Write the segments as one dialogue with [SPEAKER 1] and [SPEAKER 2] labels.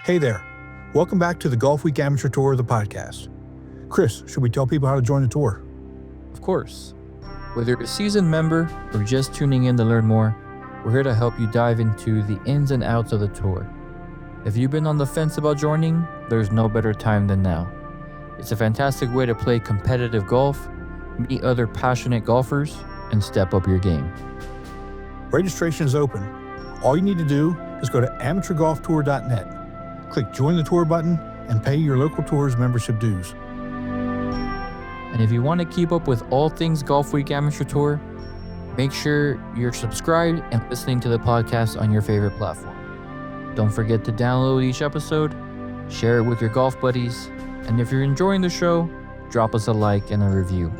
[SPEAKER 1] Hey there. Welcome back to the Golfweek Amateur Tour of the podcast. Chris, should we tell people how to join the tour?
[SPEAKER 2] Of course. Whether you're a seasoned member or just tuning in to learn more, we're here to help you dive into the ins and outs of the tour. If you've been on the fence about joining, there's no better time than now. It's a fantastic way to play competitive golf, meet other passionate golfers, and step up your game.
[SPEAKER 1] Registration is open. All you need to do is go to amateurgolftour.net, click Join the Tour button, and pay your local tour's membership dues.
[SPEAKER 2] And if you want to keep up with all things Golfweek Amateur Tour, make sure you're subscribed and listening to the podcast on your favorite platform. Don't forget to download each episode, share it with your golf buddies, and if you're enjoying the show, drop us a like and a review.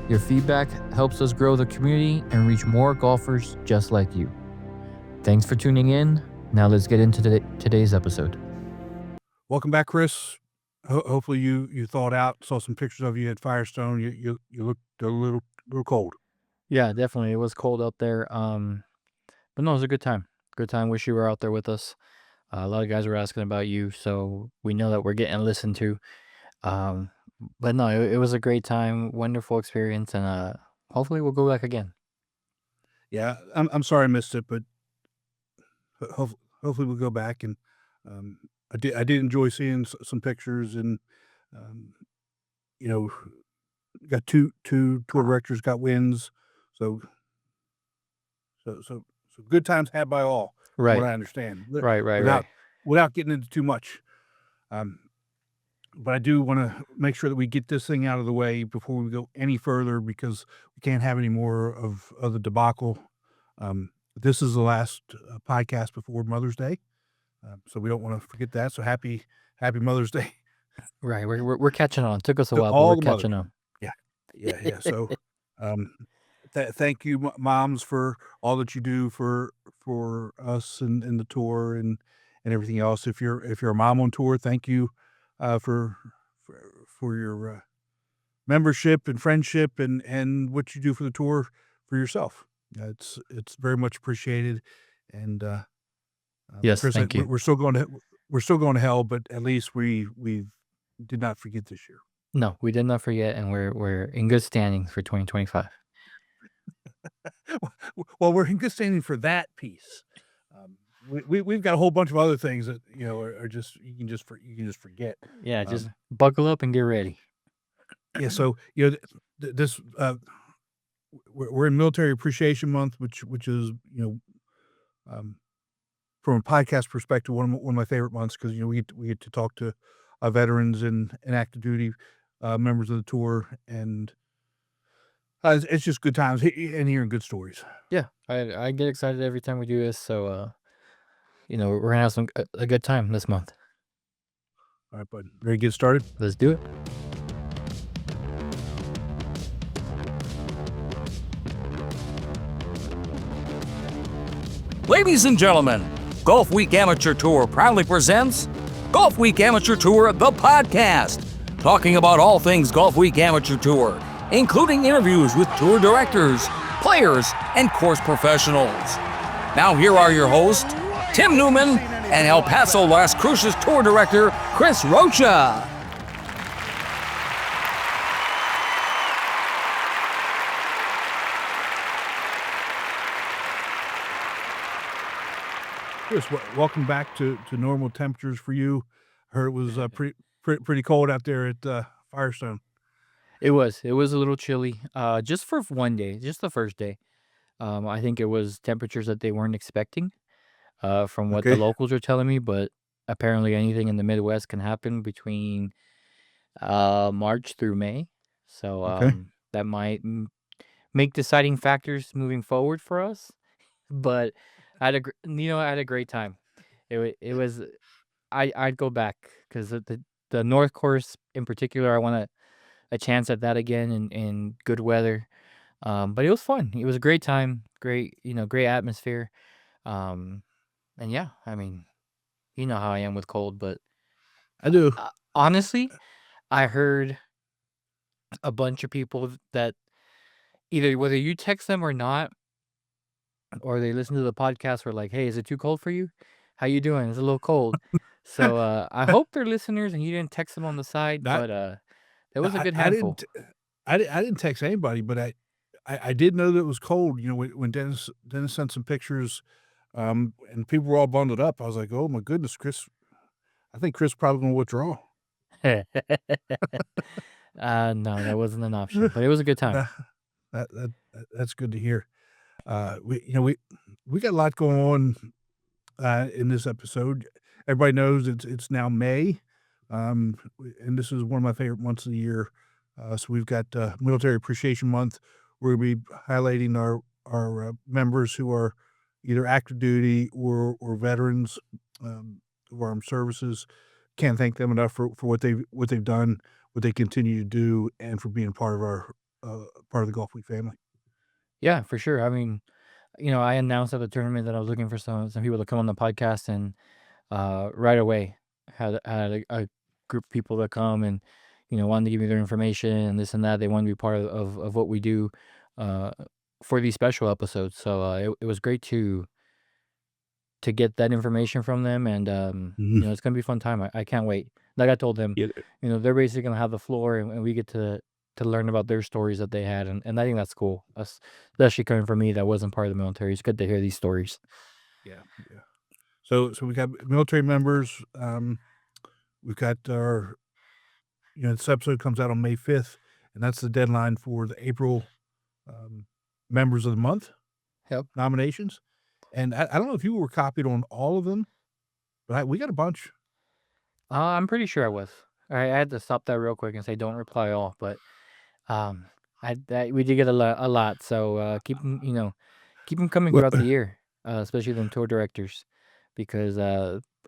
[SPEAKER 2] Your feedback helps us grow the community and reach more golfers just like you. Thanks for tuning in. Now let's get into today's episode.
[SPEAKER 1] Welcome back, Chris. Hopefully you thawed out, saw some pictures of you at Firestone. You looked a little cold.
[SPEAKER 2] Yeah, definitely. It was cold out there. But no, it was a good time. Good time. Wish you were out there with us. A lot of guys were asking about you, so we know that we're getting listened to. But no, it was a great time, wonderful experience, and hopefully we'll go back again.
[SPEAKER 1] Yeah, I'm sorry I missed it, but hopefully we'll go back. And I did enjoy seeing some pictures, and got two tour directors got wins, so good times had by all.
[SPEAKER 2] Right.
[SPEAKER 1] From what I understand.
[SPEAKER 2] Right.
[SPEAKER 1] Without getting into too much. But I do want to make sure that we get this thing out of the way before we go any further, because we can't have any more of the debacle. This is the last podcast before Mother's Day, so we don't want to forget that. So happy Mother's Day.
[SPEAKER 2] Right, we're catching on. It took us a
[SPEAKER 1] To
[SPEAKER 2] while,
[SPEAKER 1] all
[SPEAKER 2] but
[SPEAKER 1] the
[SPEAKER 2] we're catching
[SPEAKER 1] mothers.
[SPEAKER 2] on.
[SPEAKER 1] Yeah. So, thank you, moms, for all that you do for us and the tour and everything else. If you're a mom on tour, thank you for your membership and friendship and what you do for the tour for yourself. It's very much appreciated. And
[SPEAKER 2] Yes,
[SPEAKER 1] Chris,
[SPEAKER 2] thank you.
[SPEAKER 1] we're still going to hell, but at least we did not forget this year.
[SPEAKER 2] No, we did not forget, and we're in good standing for 2025.
[SPEAKER 1] Well, we're in good standing for that piece. We've got a whole bunch of other things that are just you can just forget.
[SPEAKER 2] Yeah, just buckle up and get ready.
[SPEAKER 1] Yeah, so this we're in Military Appreciation Month, which is from a podcast perspective one of my favorite months, because we get to talk to veterans and active duty members of the tour, and it's just good times and hearing good stories.
[SPEAKER 2] Yeah, I get excited every time we do this, so we're gonna have a good time this month.
[SPEAKER 1] All right, bud. Ready to get started?
[SPEAKER 2] Let's do it.
[SPEAKER 3] Ladies and gentlemen, Golfweek Amateur Tour proudly presents Golfweek Amateur Tour, the podcast, talking about all things Golfweek Amateur Tour, including interviews with tour directors, players, and course professionals. Now here are your hosts, Tim Newman and El Paso Las Cruces Tour Director, Chris Rocha.
[SPEAKER 1] Chris, welcome back to normal temperatures for you. Heard it was pretty cold out there at Firestone.
[SPEAKER 2] It was a little chilly, just for one day, just the first day. I think it was temperatures that they weren't expecting, from what the locals are telling me, but apparently anything in the Midwest can happen between March through May. So that might make deciding factors moving forward for us. But I had a great time. It was I'd go back, because the North Course in particular, I want a chance at that again in good weather. But it was fun. It was a great time. Great atmosphere. And yeah, I mean, you know how I am with cold, but
[SPEAKER 1] I do.
[SPEAKER 2] Honestly, I heard a bunch of people that either whether you text them or not, or they listen to the podcast, were like, "Hey, is it too cold for you? How you doing? It's a little cold." So I hope they're listeners and you didn't text them on the side,
[SPEAKER 1] Not,
[SPEAKER 2] but that was a good
[SPEAKER 1] I
[SPEAKER 2] handful.
[SPEAKER 1] didn't, I didn't text anybody, but I did know that it was cold. You know, when Dennis sent some pictures, and people were all bundled up. I was like, oh my goodness, Chris. I think Chris probably gonna withdraw.
[SPEAKER 2] No, that wasn't an option, but it was a good time.
[SPEAKER 1] Nah, that's good to hear. We got a lot going on in this episode. Everybody knows it's now May, and this is one of my favorite months of the year. So we've got Military Appreciation Month. We're gonna be highlighting our members who are either active duty or veterans of armed services. Can't thank them enough for what they've done, what they continue to do, and for being part of our part of the Golfweek family.
[SPEAKER 2] Yeah, for sure. I mean, I announced at the tournament that I was looking for some people to come on the podcast, and right away had a group of people that come and wanted to give me their information and this and that. They wanted to be part of what we do uh, for these special episodes. So it was great to get that information from them, and it's gonna be a fun time. I can't wait. Like I told them,
[SPEAKER 1] Yeah,
[SPEAKER 2] they're basically gonna have the floor, and we get to learn about their stories that they had, and I think that's cool. Especially coming from me that wasn't part of the military. It's good to hear these stories.
[SPEAKER 1] yeah. So we got military members. We've got our, this episode comes out on May 5th, and that's the deadline for the April members of the month
[SPEAKER 2] Yep.
[SPEAKER 1] nominations. And I don't know if you were copied on all of them, but we got a bunch.
[SPEAKER 2] I'm pretty sure I was. I had to stop that real quick and say don't reply all, but we did get a lot. So keep them coming
[SPEAKER 1] Well,
[SPEAKER 2] throughout the year, especially them tour directors, because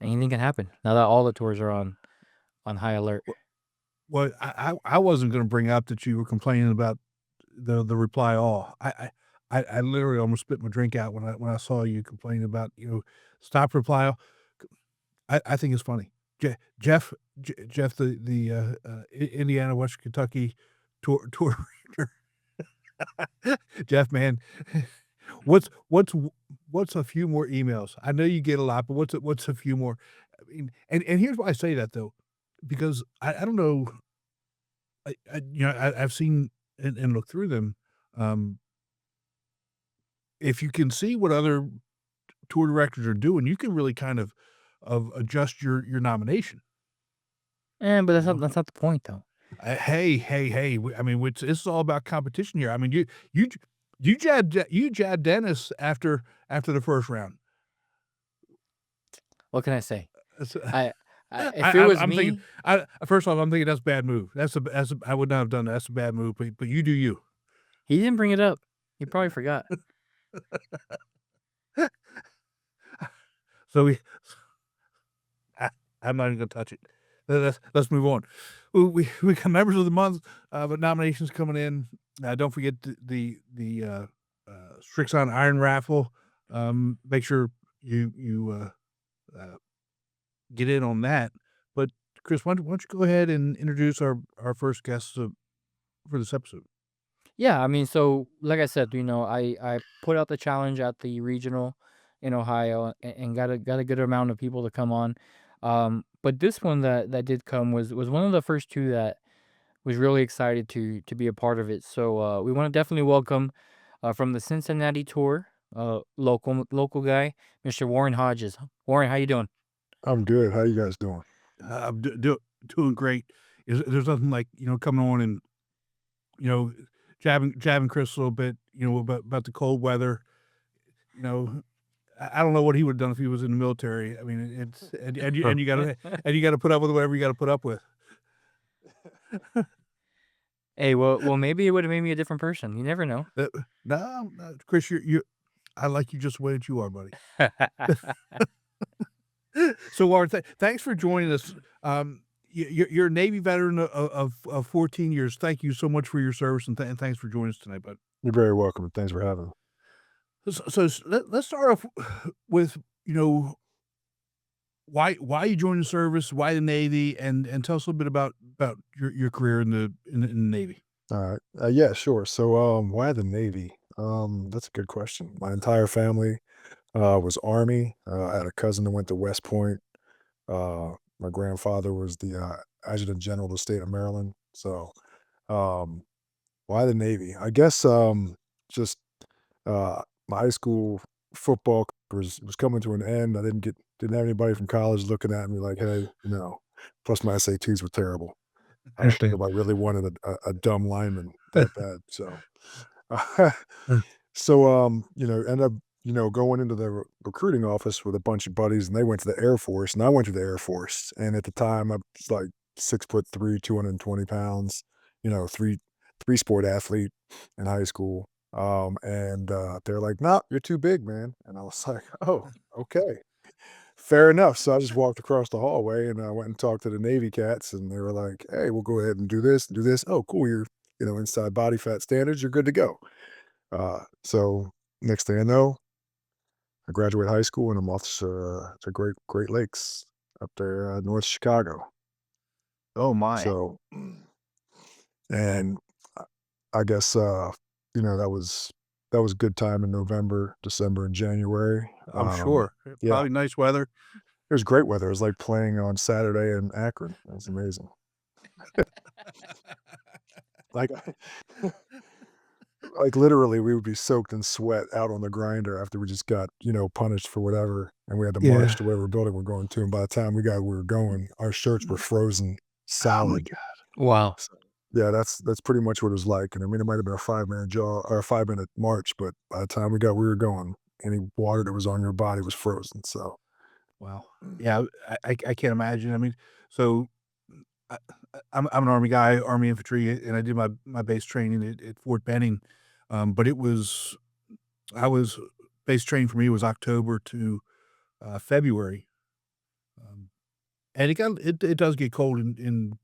[SPEAKER 2] anything can happen now that all the tours are on high alert.
[SPEAKER 1] well, I wasn't going to bring up that you were complaining about the reply all. I literally almost spit my drink out when I saw you complaining about stop reply all. I think it's funny. Jeff, the Indiana, Western Kentucky tour leader. Jeff, man, what's a few more emails? I know you get a lot, but what's a few more? I mean, and here's why I say that though, because I don't know. I've seen and looked through them. If you can see what other tour directors are doing, you can really kind of adjust your nomination.
[SPEAKER 2] But that's not the point though.
[SPEAKER 1] Hey! I mean, this is all about competition here. I mean, you jabbed Dennis after the first round.
[SPEAKER 2] What can I say?
[SPEAKER 1] So,
[SPEAKER 2] if it was
[SPEAKER 1] I'm
[SPEAKER 2] me,
[SPEAKER 1] thinking, first off, I'm thinking that's a bad move. I would not have done that. That's a bad move. But you do you.
[SPEAKER 2] he didn't bring it up. He probably forgot.
[SPEAKER 1] So I'm not even gonna touch it. Let's move on. We got members of the month, but nominations coming in. Don't forget the Strixon Iron Raffle. Make sure you get in on that. But Chris, why don't you go ahead and introduce our first guest for this episode?
[SPEAKER 2] Yeah, I mean, so like I said, I put out the challenge at the regional in Ohio and got a good amount of people to come on. But this one that did come was one of the first two that was really excited to be a part of it. So we want to definitely welcome from the Cincinnati tour, local guy, Mr. Warren Hodges. Warren, how you doing?
[SPEAKER 4] I'm good. How you guys doing?
[SPEAKER 1] I'm doing great. There's nothing like coming on and jabbing Chris a little bit, about the cold weather. I don't know what he would have done if he was in the military. I mean, it's and you gotta put up with whatever you gotta put up with.
[SPEAKER 2] Hey, well, maybe it would have made me a different person. You never know.
[SPEAKER 1] No, Chris, you I like you just the way that you are, buddy. So, Warren, thanks for joining us. You're a Navy veteran of 14 years. Thank you so much for your service, and thanks for joining us tonight, bud.
[SPEAKER 4] You're very welcome. Thanks for having me.
[SPEAKER 1] So let's start off with why you joined the service, why the Navy, and tell us a little bit about your career in the Navy.
[SPEAKER 4] All right. Yeah, sure. So, why the Navy? That's a good question. My entire family was Army. I had a cousin that went to West Point. My grandfather was the adjutant general of the state of Maryland. So, um, why the Navy? I guess just my high school football was coming to an end. I didn't have anybody from college looking at me like, hey, Plus my SATs were terrible.
[SPEAKER 1] I understand.
[SPEAKER 4] Nobody really wanted a dumb lineman that bad. So,
[SPEAKER 1] Mm.
[SPEAKER 4] so ended up going into the recruiting office with a bunch of buddies, and they went to the Air Force, and I went to the Air Force. And at the time, I was like 6'3", 220 pounds. Three sport athlete in high school. And they're like, "No, you're too big, man." And I was like, "Oh, okay." Fair enough. So I just walked across the hallway and I went and talked to the Navy cats, and they were like, "Hey, we'll go ahead and do this, do this. Oh, cool. You're, inside body fat standards. You're good to go." So next thing I know, I graduate high school and I'm off to Great Lakes up there, North Chicago.
[SPEAKER 1] Oh my.
[SPEAKER 4] So, and I I guess, that was good time in November, December, and January.
[SPEAKER 1] I'm sure.
[SPEAKER 4] Yeah,
[SPEAKER 1] Probably nice weather.
[SPEAKER 4] it was great weather. It was like playing on Saturday in Akron. It was amazing. Like, like literally, we would be soaked in sweat out on the grinder after we just got, punished for whatever, and we had to march
[SPEAKER 1] Yeah.
[SPEAKER 4] to whatever building we're going to. And by the time we got where we were going, our shirts were frozen
[SPEAKER 1] Oh my
[SPEAKER 4] solid.
[SPEAKER 1] god.
[SPEAKER 2] Wow.
[SPEAKER 4] So, yeah, that's pretty much what it was like. And I mean, it might have been a 5-minute jaw or a 5-minute march, but by the time we got where we were going, any water that was on your body was frozen. So,
[SPEAKER 1] Wow. Yeah, I can't imagine. I mean, so I, I'm an Army guy, Army infantry, and I did my base training at Fort Benning. But I was base training for me was October to February, um, and it does get cold in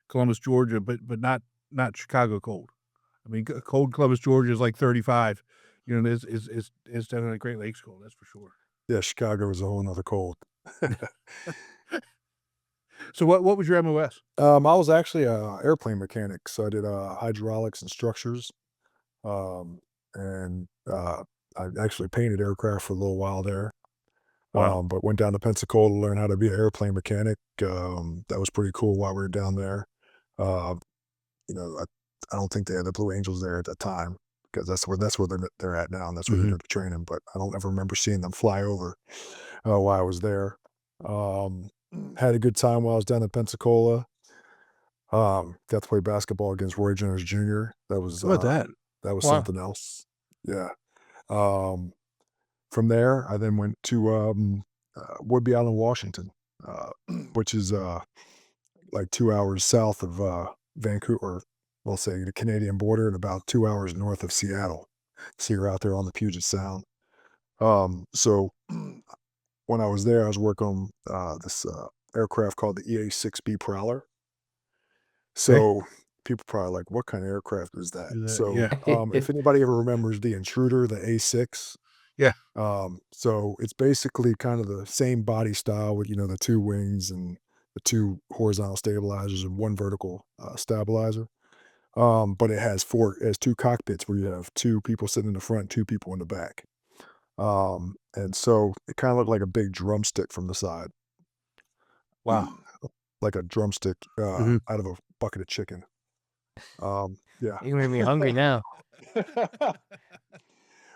[SPEAKER 1] Columbus, Georgia, but not Chicago cold. I mean, cold Columbus, Georgia is like 35. It's definitely Great Lakes cold. That's for sure.
[SPEAKER 4] yeah, Chicago was a whole nother cold.
[SPEAKER 1] So what was your MOS?
[SPEAKER 4] I was actually a airplane mechanic, so I did hydraulics and structures. Um, and I actually painted aircraft for a little while there.
[SPEAKER 1] Wow.
[SPEAKER 4] But went down to Pensacola to learn how to be an airplane mechanic. That was pretty cool while we were down there. Uh, I don't think they had the Blue Angels there at that time because that's where they're at now, and that's where they're
[SPEAKER 1] Mhm.
[SPEAKER 4] doing the training. But I don't ever remember seeing them fly over while I was there. Um, had a good time while I was down in Pensacola. Got to play basketball against Roy Jones Jr.
[SPEAKER 1] How about that?
[SPEAKER 4] That was
[SPEAKER 2] Wow.
[SPEAKER 4] something else. Yeah. Um, from there, I then went to Woodby Island, Washington, uh, which is like 2 hours south of Vancouver. We'll say the Canadian border, and about 2 hours north of Seattle. So you're out there on the Puget Sound. So when I was there, I was working on this aircraft called the EA-6B Prowler.
[SPEAKER 1] Okay.
[SPEAKER 4] So people probably like, what kind of aircraft is that? So
[SPEAKER 1] Yeah.
[SPEAKER 4] if anybody ever remembers the Intruder, the A6,
[SPEAKER 1] Yeah.
[SPEAKER 4] so it's basically kind of the same body style with, the two wings and the two horizontal stabilizers and one vertical stabilizer. But it has two cockpits where you have two people sitting in the front, two people in the back. And so it kind of looked like a big drumstick from the side,
[SPEAKER 1] Wow.
[SPEAKER 4] like a drumstick
[SPEAKER 1] Mhm.
[SPEAKER 4] out of a bucket of chicken. Yeah.
[SPEAKER 2] You made me hungry now.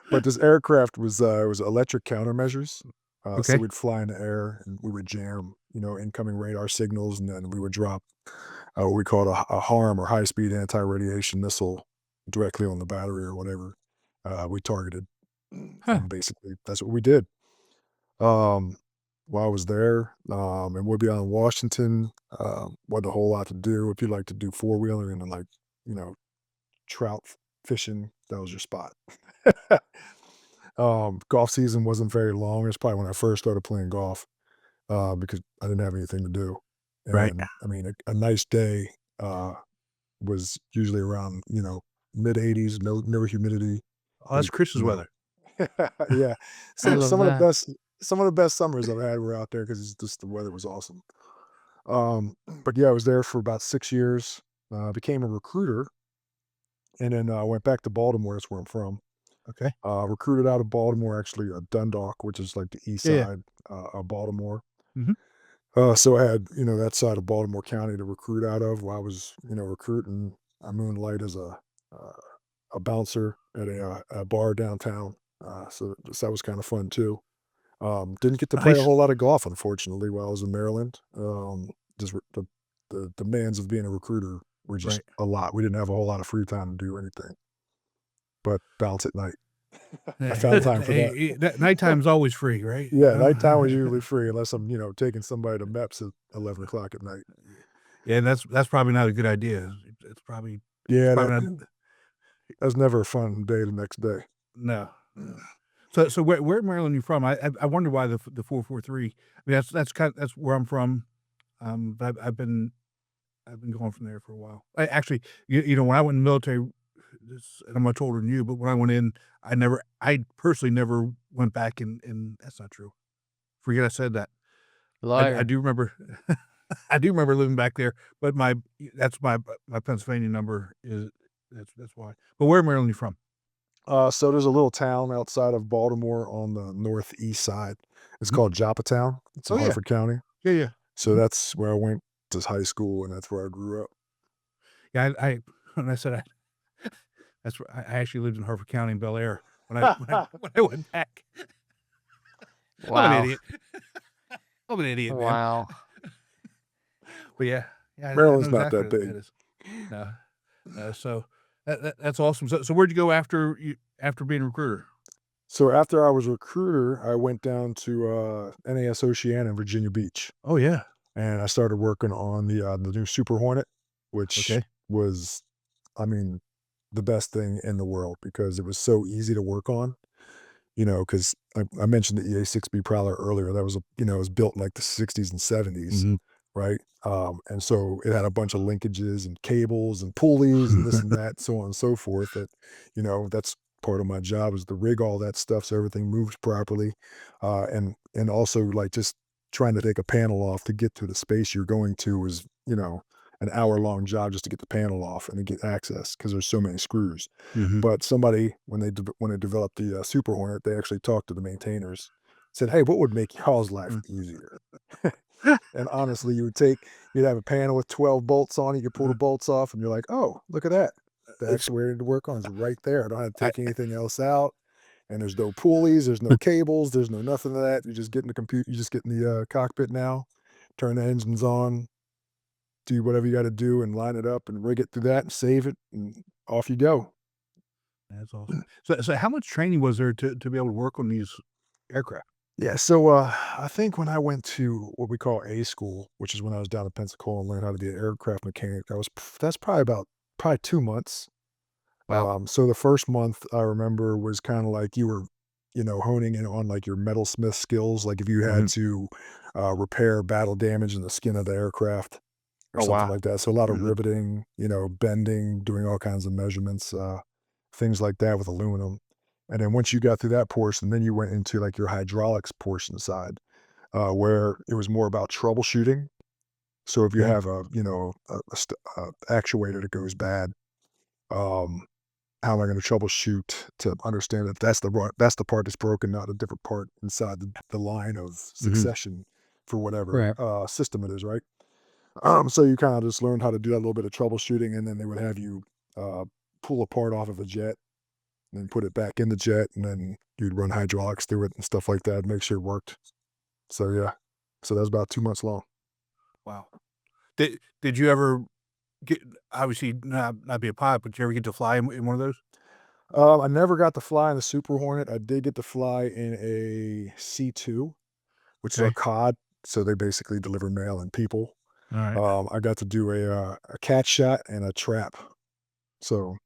[SPEAKER 4] But this aircraft was it was electric countermeasures. So
[SPEAKER 1] Okay.
[SPEAKER 4] we'd fly in the air and we would jam, incoming radar signals, and then we would drop what we called a HARM, or high speed anti radiation missile, directly on the battery or whatever we targeted.
[SPEAKER 2] Huh.
[SPEAKER 4] And basically that's what we did. Um, while I was there, and we'd be on Washington. Wasn't a whole lot to do. If you like to do four wheeler and then like, you know, trout fishing, that was your spot. Golf season wasn't very long. It's probably when I first started playing golf, because I didn't have anything to do.
[SPEAKER 1] Right.
[SPEAKER 4] And I mean, a nice day was usually around, mid 80s, no humidity.
[SPEAKER 1] Oh, that's
[SPEAKER 4] Like,
[SPEAKER 1] Chris's weather.
[SPEAKER 4] yeah.
[SPEAKER 2] I
[SPEAKER 4] Some
[SPEAKER 2] love
[SPEAKER 4] some of the
[SPEAKER 2] that.
[SPEAKER 4] best summers I've had were out there because it's just the weather was awesome. But yeah, I was there for about 6 years. Became a recruiter, and then went back to Baltimore. That's where I'm from.
[SPEAKER 1] Okay.
[SPEAKER 4] Recruited out of Baltimore, actually, Dundalk, which is like the east
[SPEAKER 1] Yeah, yeah.
[SPEAKER 4] side of Baltimore. So I had, that side of Baltimore County to recruit out of while I was, recruiting. I moonlight as a bouncer at a bar downtown. So that was kind of fun too. Didn't get to play a
[SPEAKER 1] Nice.
[SPEAKER 4] whole lot of golf, unfortunately, while I was in Maryland. Just the demands of being a recruiter were just
[SPEAKER 1] Right.
[SPEAKER 4] a lot. We didn't have a whole lot of free time to do anything, but bounce at night. I found time for that.
[SPEAKER 1] Hey, nighttime's always free, right?
[SPEAKER 4] Yeah, nighttime was usually free unless I'm, taking somebody to MEPS at 11 o'clock at night.
[SPEAKER 1] Yeah, and that's probably not a good idea. It's probably
[SPEAKER 4] Yeah,
[SPEAKER 1] not.
[SPEAKER 4] that's never a fun day the next day.
[SPEAKER 1] No. So where in Maryland are you from? I wonder why the 443. I mean, that's where I'm from. But I've been going from there for a while. Actually, when I went in the military, and I'm much older than you, but when I went in, I personally never went back in that's not true. Forget I said that.
[SPEAKER 2] Liar.
[SPEAKER 1] I do remember I do remember living back there, but my Pennsylvania number is that's why. But where in Maryland are you from?
[SPEAKER 4] So there's a little town outside of Baltimore on the northeast side. It's called Joppatown. It's in
[SPEAKER 1] Oh, yeah.
[SPEAKER 4] Harford County.
[SPEAKER 1] Yeah.
[SPEAKER 4] So that's where I went to high school, and that's where I grew up.
[SPEAKER 1] Yeah, I when I said that's where I actually lived in Harford County in Bel Air when I went back.
[SPEAKER 2] Wow.
[SPEAKER 1] I'm an idiot. I'm an idiot, man.
[SPEAKER 2] Wow.
[SPEAKER 1] But yeah, I
[SPEAKER 4] Maryland's
[SPEAKER 1] know
[SPEAKER 4] not
[SPEAKER 1] exactly
[SPEAKER 4] that
[SPEAKER 1] what
[SPEAKER 4] big.
[SPEAKER 1] that is. No, so that's awesome. So where'd you go after being a recruiter?
[SPEAKER 4] So after I was a recruiter, I went down to NAS Oceana in Virginia Beach,
[SPEAKER 1] Oh yeah.
[SPEAKER 4] and I started working on the new Super Hornet, which
[SPEAKER 1] Okay.
[SPEAKER 4] was, I mean, the best thing in the world because it was so easy to work on. Because I mentioned the EA-6B Prowler earlier. That was it was built in like the 60s and 70s,
[SPEAKER 1] Mhm.
[SPEAKER 4] right? And so it had a bunch of linkages and cables and pulleys and this and that, so on and so forth. That's part of my job is to rig all that stuff so everything moves properly, and also like just trying to take a panel off to get to the space you're going to was an hour-long job just to get the panel off and to get access because there's so many screws.
[SPEAKER 1] Mhm.
[SPEAKER 4] But somebody, when they developed the Super Hornet, they actually talked to the maintainers, said, "Hey, what would make y'all's life easier?" And honestly, you'd have a panel with 12 bolts on it. You pull the bolts off, and you're like, "Oh, look at that! The
[SPEAKER 1] It's-
[SPEAKER 4] actuator to work on is right there. I don't have to take anything else out." And there's no pulleys, there's no cables, there's no nothing of that. You just get in the computer, you just get in the cockpit now, turn the engines on, do whatever you got to do, and line it up and rig it through that, and save it, and off you go.
[SPEAKER 1] That's awesome. So how much training was there to be able to work on these aircraft?
[SPEAKER 4] Yeah, so I think when I went to what we call A school, which is when I was down in Pensacola and learned how to be an aircraft mechanic, that's probably 2 months.
[SPEAKER 2] Wow.
[SPEAKER 4] So the first month I remember was kind of like you were, honing in on like your metalsmith skills, like if you had to repair battle damage in the skin of the aircraft or
[SPEAKER 2] Oh,
[SPEAKER 4] something
[SPEAKER 2] wow.
[SPEAKER 4] like that. So a lot of
[SPEAKER 1] Mhm.
[SPEAKER 4] riveting, bending, doing all kinds of measurements, things like that with aluminum. And then once you got through that portion, then you went into like your hydraulics portion side, where it was more about troubleshooting. So if you
[SPEAKER 1] Okay.
[SPEAKER 4] have a actuator that goes bad, um, how am I going to troubleshoot to understand that that's the part that's broken, not a different part inside the line of succession for whatever
[SPEAKER 2] Right.
[SPEAKER 4] system it is, right? So you kind of just learned how to do that little bit of troubleshooting, and then they would have you uh, pull a part off of a jet, and then put it back in the jet, and then you'd run hydraulics through it and stuff like that, make sure it worked. So yeah, so that was about 2 months long.
[SPEAKER 1] Wow. Did you ever get obviously not be a pilot, but did you ever get to fly in one of those?
[SPEAKER 4] I never got to fly in the Super Hornet. I did get to fly in a C2, which is a
[SPEAKER 1] Okay.
[SPEAKER 4] COD. So they basically deliver mail and people.
[SPEAKER 1] All right.
[SPEAKER 4] I got to do a cat shot and a trap. So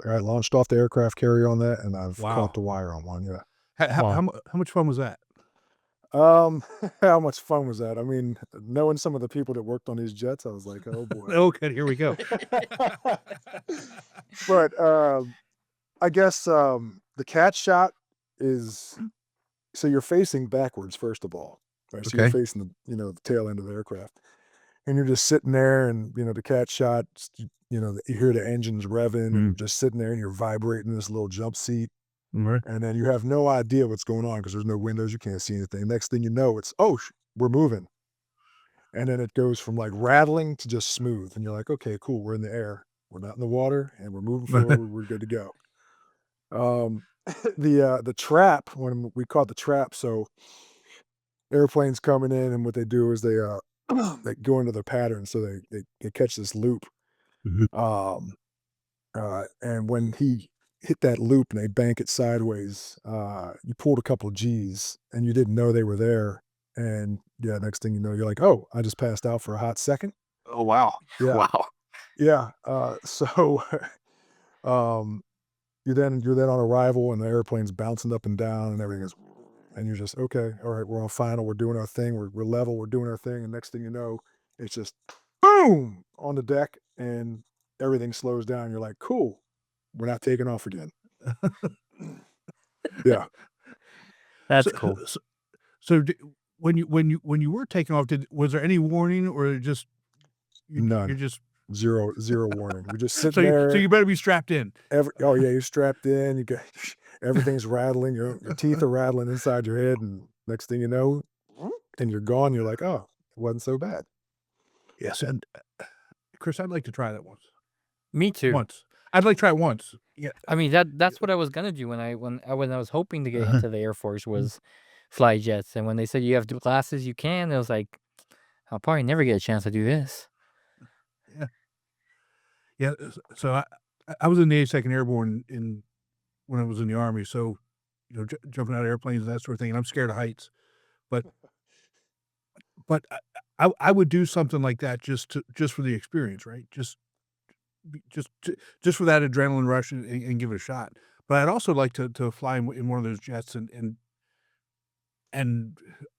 [SPEAKER 4] I launched off the aircraft carrier on that, and I've
[SPEAKER 1] Wow.
[SPEAKER 4] caught the wire on one. Yeah.
[SPEAKER 2] Wow.
[SPEAKER 1] How much fun was that?
[SPEAKER 4] How much fun was that? I mean, knowing some of the people that worked on these jets, I was like, oh boy.
[SPEAKER 1] Okay, here we go.
[SPEAKER 4] But I guess the cat shot is so you're facing backwards first of all, right? So you're
[SPEAKER 1] Okay.
[SPEAKER 4] facing the tail end of the aircraft, and you're just sitting there, and the cat shot, you hear the engines revving, and you're just sitting there, and you're vibrating in this little jump seat,
[SPEAKER 1] Right.
[SPEAKER 4] and then you have no idea what's going on because there's no windows, you can't see anything. Next thing you know, it's we're moving. and then it goes from like rattling to just smooth, and you're like, okay, cool, we're in the air, we're not in the water, and we're moving forward, we're good to go. The trap, when we caught the trap, so airplanes coming in, and what they do is they they go into their pattern, so they catch this loop.
[SPEAKER 1] Mhm.
[SPEAKER 4] And when he hit that loop and they bank it sideways, you pulled a couple of G's and you didn't know they were there. And yeah, next thing you know, you're like, oh, I just passed out for a hot second.
[SPEAKER 1] Oh, wow.
[SPEAKER 4] Yeah.
[SPEAKER 2] Wow.
[SPEAKER 4] Yeah. So um you're then on arrival and the airplane's bouncing up and down and everything is, and you're just, okay, all right, we're on final, we're doing our thing, we're level, we're doing our thing. And next thing you know, it's just boom on the deck and everything slows down. You're like, cool, we're not taking off again. Yeah.
[SPEAKER 2] That's
[SPEAKER 1] So,
[SPEAKER 2] cool.
[SPEAKER 1] so when you were taking off, was there any warning, or just you're
[SPEAKER 4] None.
[SPEAKER 1] just
[SPEAKER 4] Zero warning. We're just sitting
[SPEAKER 1] so
[SPEAKER 4] there.
[SPEAKER 1] you better be strapped in.
[SPEAKER 4] Oh yeah, you're strapped in. You got everything's rattling. Your teeth are rattling inside your head, and next thing you know, and you're gone. You're like, oh, it wasn't so bad.
[SPEAKER 1] Yes, and Chris, I'd like to try that once.
[SPEAKER 2] Me too.
[SPEAKER 1] Once, I'd like to try it once. Yeah,
[SPEAKER 2] I mean, that's what I was gonna do when I was hoping to get into the Air Force was fly jets. And when they said you have classes, you can. I was like, I'll probably never get a chance to do this.
[SPEAKER 1] yeah. So I was in the 82nd Airborne when I was in the Army. So jumping out of airplanes and that sort of thing. And I'm scared of heights, but I would do something like that just for the experience, right? Just for that adrenaline rush and give it a shot. But I'd also like to fly in one of those jets and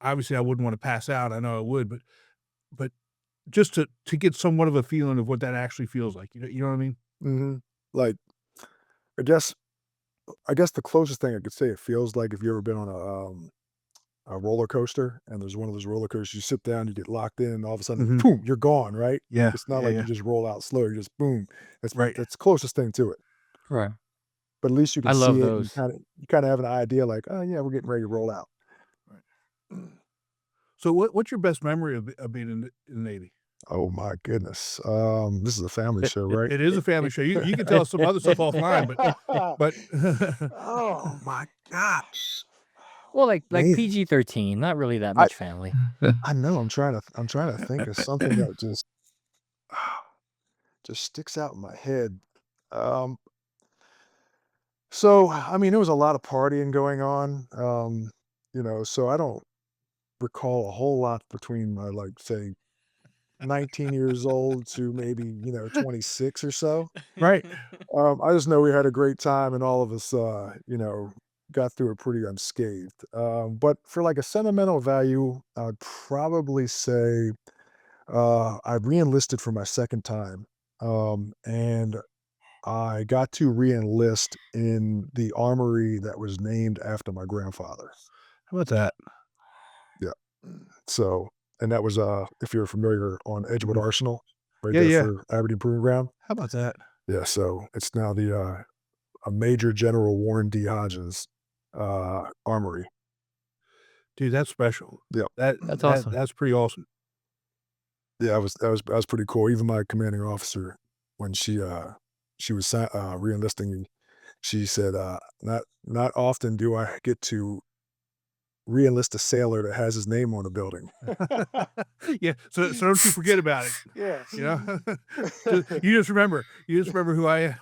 [SPEAKER 1] obviously I wouldn't want to pass out. I know I would, but just to get somewhat of a feeling of what that actually feels like. You know what I mean?
[SPEAKER 4] Mm-hmm. Like, I guess the closest thing I could say it feels like if you ever been on a roller coaster, and there's one of those roller coasters, you sit down, you get locked in, and all of a sudden, boom, you're gone, right?
[SPEAKER 1] Yeah.
[SPEAKER 4] It's not like you just roll out slow. You just boom.
[SPEAKER 1] Right.
[SPEAKER 4] That's the closest thing to it.
[SPEAKER 2] Right.
[SPEAKER 4] But at least you
[SPEAKER 2] I
[SPEAKER 4] can
[SPEAKER 2] love
[SPEAKER 4] see it.
[SPEAKER 2] those.
[SPEAKER 4] And you kind of have an idea, like, oh yeah, we're getting ready to roll out.
[SPEAKER 1] So what's your best memory of being in the Navy?
[SPEAKER 4] Oh my goodness. This is a family show, right?
[SPEAKER 1] It is a family show. You can tell us some other stuff offline, but
[SPEAKER 4] Oh my gosh.
[SPEAKER 2] Well, like
[SPEAKER 4] Man.
[SPEAKER 2] PG-13, not really that much family.
[SPEAKER 4] I know. I'm trying to think of something that just sticks out in my head. So I mean, there was a lot of partying going on. So I don't recall a whole lot between my, like, say, 19 years old to maybe 26 or so.
[SPEAKER 1] right.
[SPEAKER 4] I just know we had a great time and all of us got through it pretty unscathed. But for like a sentimental value, I'd probably say I re-enlisted for my second time. And I got to re-enlist in the armory that was named after my grandfather.
[SPEAKER 1] How about that?
[SPEAKER 4] Yeah. So, and that was if you're familiar, on Edgewood Arsenal, right
[SPEAKER 1] Yeah,
[SPEAKER 4] there
[SPEAKER 1] yeah.
[SPEAKER 4] for Aberdeen Proving Ground.
[SPEAKER 1] How about that?
[SPEAKER 4] Yeah. So it's now the a Major General Warren D. Hodges armory.
[SPEAKER 1] Dude, that's special.
[SPEAKER 4] Yeah.
[SPEAKER 2] That's awesome.
[SPEAKER 1] That's pretty awesome.
[SPEAKER 4] Yeah, that was pretty cool. Even my commanding officer, when she was re-enlisting, she said, not often do I get to re-enlist a sailor that has his name on a building.
[SPEAKER 1] Yeah, so don't you forget about it.
[SPEAKER 4] Yeah.
[SPEAKER 1] You just remember who I am.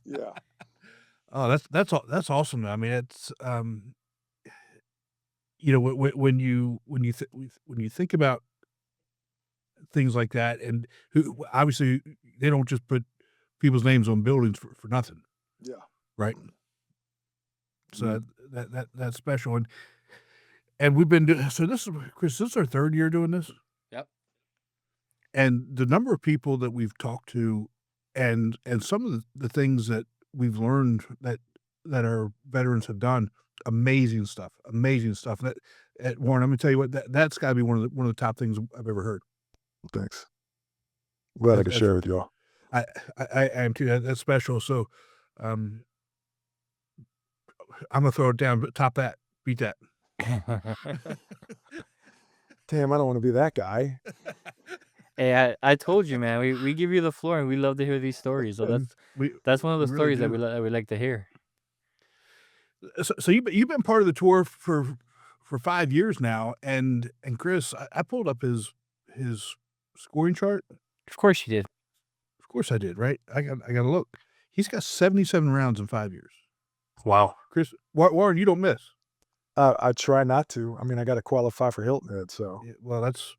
[SPEAKER 4] Yeah.
[SPEAKER 1] Oh, that's awesome. I mean, it's when you think about things like that, and who obviously they don't just put people's names on buildings for nothing.
[SPEAKER 4] Yeah.
[SPEAKER 1] Right. So that's special, and we've been doing. So this is, Chris, this is our third year doing this.
[SPEAKER 2] Yep.
[SPEAKER 1] And the number of people that we've talked to, and some of the things that we've learned that our veterans have done, amazing stuff. That Warren, I'm gonna tell you what, that's got to be one of the top things I've ever heard.
[SPEAKER 4] Thanks. Glad I could share with y'all.
[SPEAKER 1] I am too. That's special. So, I'm gonna throw it down, but top that, beat that.
[SPEAKER 4] damn, I don't want to be that guy.
[SPEAKER 2] Hey, I told you, man. We give you the floor, and we love to hear these stories. So that's one of
[SPEAKER 1] we
[SPEAKER 2] the
[SPEAKER 1] really
[SPEAKER 2] stories that
[SPEAKER 1] do.
[SPEAKER 2] we like to hear.
[SPEAKER 1] So you've been part of the tour for 5 years now, and Chris, I pulled up his scoring chart.
[SPEAKER 2] Of course you did.
[SPEAKER 1] Of course I did, right? I got to look. He's got 77 rounds in 5 years.
[SPEAKER 2] Wow.
[SPEAKER 1] Chris, Warren, you don't miss.
[SPEAKER 4] I try not to. I mean, I got to qualify for Hilton Head, so.
[SPEAKER 1] Yeah, well, that's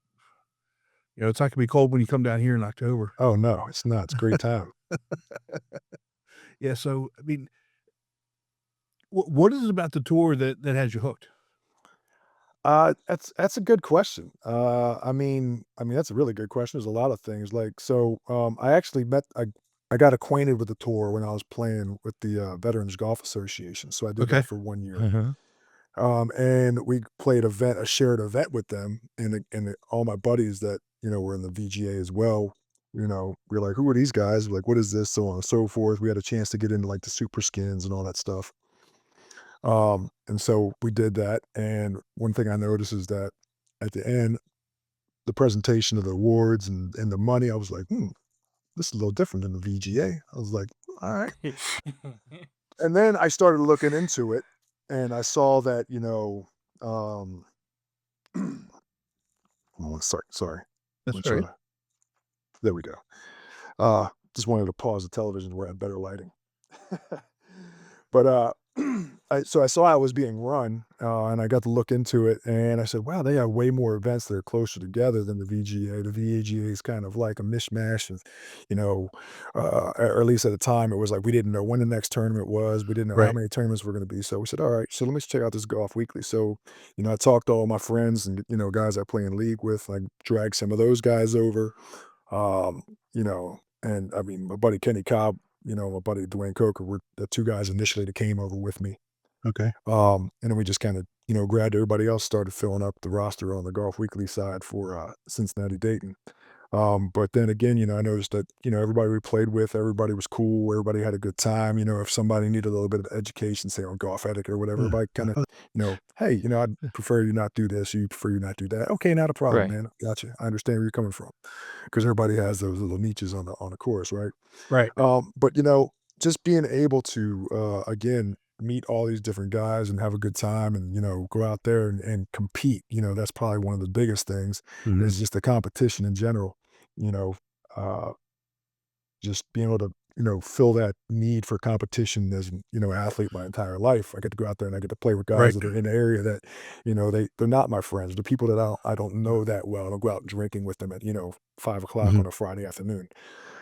[SPEAKER 1] it's not gonna be cold when you come down here in October.
[SPEAKER 4] Oh no, it's not. It's a great time.
[SPEAKER 1] Yeah. So I mean, what is it about the tour that has you hooked?
[SPEAKER 4] That's a good question. I mean that's a really good question. There's a lot of things like so. I actually I got acquainted with the tour when I was playing with the Veterans Golf Association. So I did
[SPEAKER 1] Okay.
[SPEAKER 4] that for 1 year. And we played a shared event with them, and all my buddies that were in the VGA as well. We're like, who are these guys? We're like, what is this? So on and so forth. We had a chance to get into like the super skins and all that stuff. And so we did that. And one thing I noticed is that at the end, the presentation of the awards and the money, I was like, this is a little different than the VGA. I was like, all right. And then I started looking into it, and I saw that, oh, sorry.
[SPEAKER 1] That's
[SPEAKER 4] Let me
[SPEAKER 1] right.
[SPEAKER 4] try to- There we go. Just wanted to pause the television where I had better lighting. But so I saw I was being run, and I got to look into it, and I said, wow, they have way more events that are closer together than the VGA. The VGA is kind of like a mishmash of, or at least at the time, it was like we didn't know when the next tournament was. We didn't know how
[SPEAKER 1] Right.
[SPEAKER 4] many tournaments were going to be. So we said, all right, so let me check out this Golf Weekly. So, I talked to all my friends and, guys I play in league with. I dragged some of those guys over, and I mean, my buddy Kenny Cobb, my buddy Dwayne Coker were the two guys initially that came over with me.
[SPEAKER 1] Okay.
[SPEAKER 4] And then we just kind of, grabbed everybody else, started filling up the roster on the Golf Weekly side for Cincinnati Dayton. But then again, I noticed that, everybody we played with, everybody was cool, everybody had a good time. If somebody needed a little bit of education, say on golf etiquette or whatever, everybody kind of, hey, I'd prefer you not do this, you prefer you not do that. Okay, not a problem,
[SPEAKER 2] Right.
[SPEAKER 4] man. Gotcha. I understand where you're coming from. Because everybody has those little niches on the course, right?
[SPEAKER 1] Right.
[SPEAKER 4] But just being able to again meet all these different guys and have a good time and go out there and compete, that's probably one of the biggest things
[SPEAKER 1] Mhm.
[SPEAKER 4] is just the competition in general. you know uh just being able to fill that need for competition as athlete my entire life. I get to go out there and I get to play with
[SPEAKER 1] Right.
[SPEAKER 4] guys that are in the area that they're not my friends. They're people that I don't know that well. I don't go out drinking with them at 5 o'clock
[SPEAKER 1] Mhm.
[SPEAKER 4] on a Friday afternoon.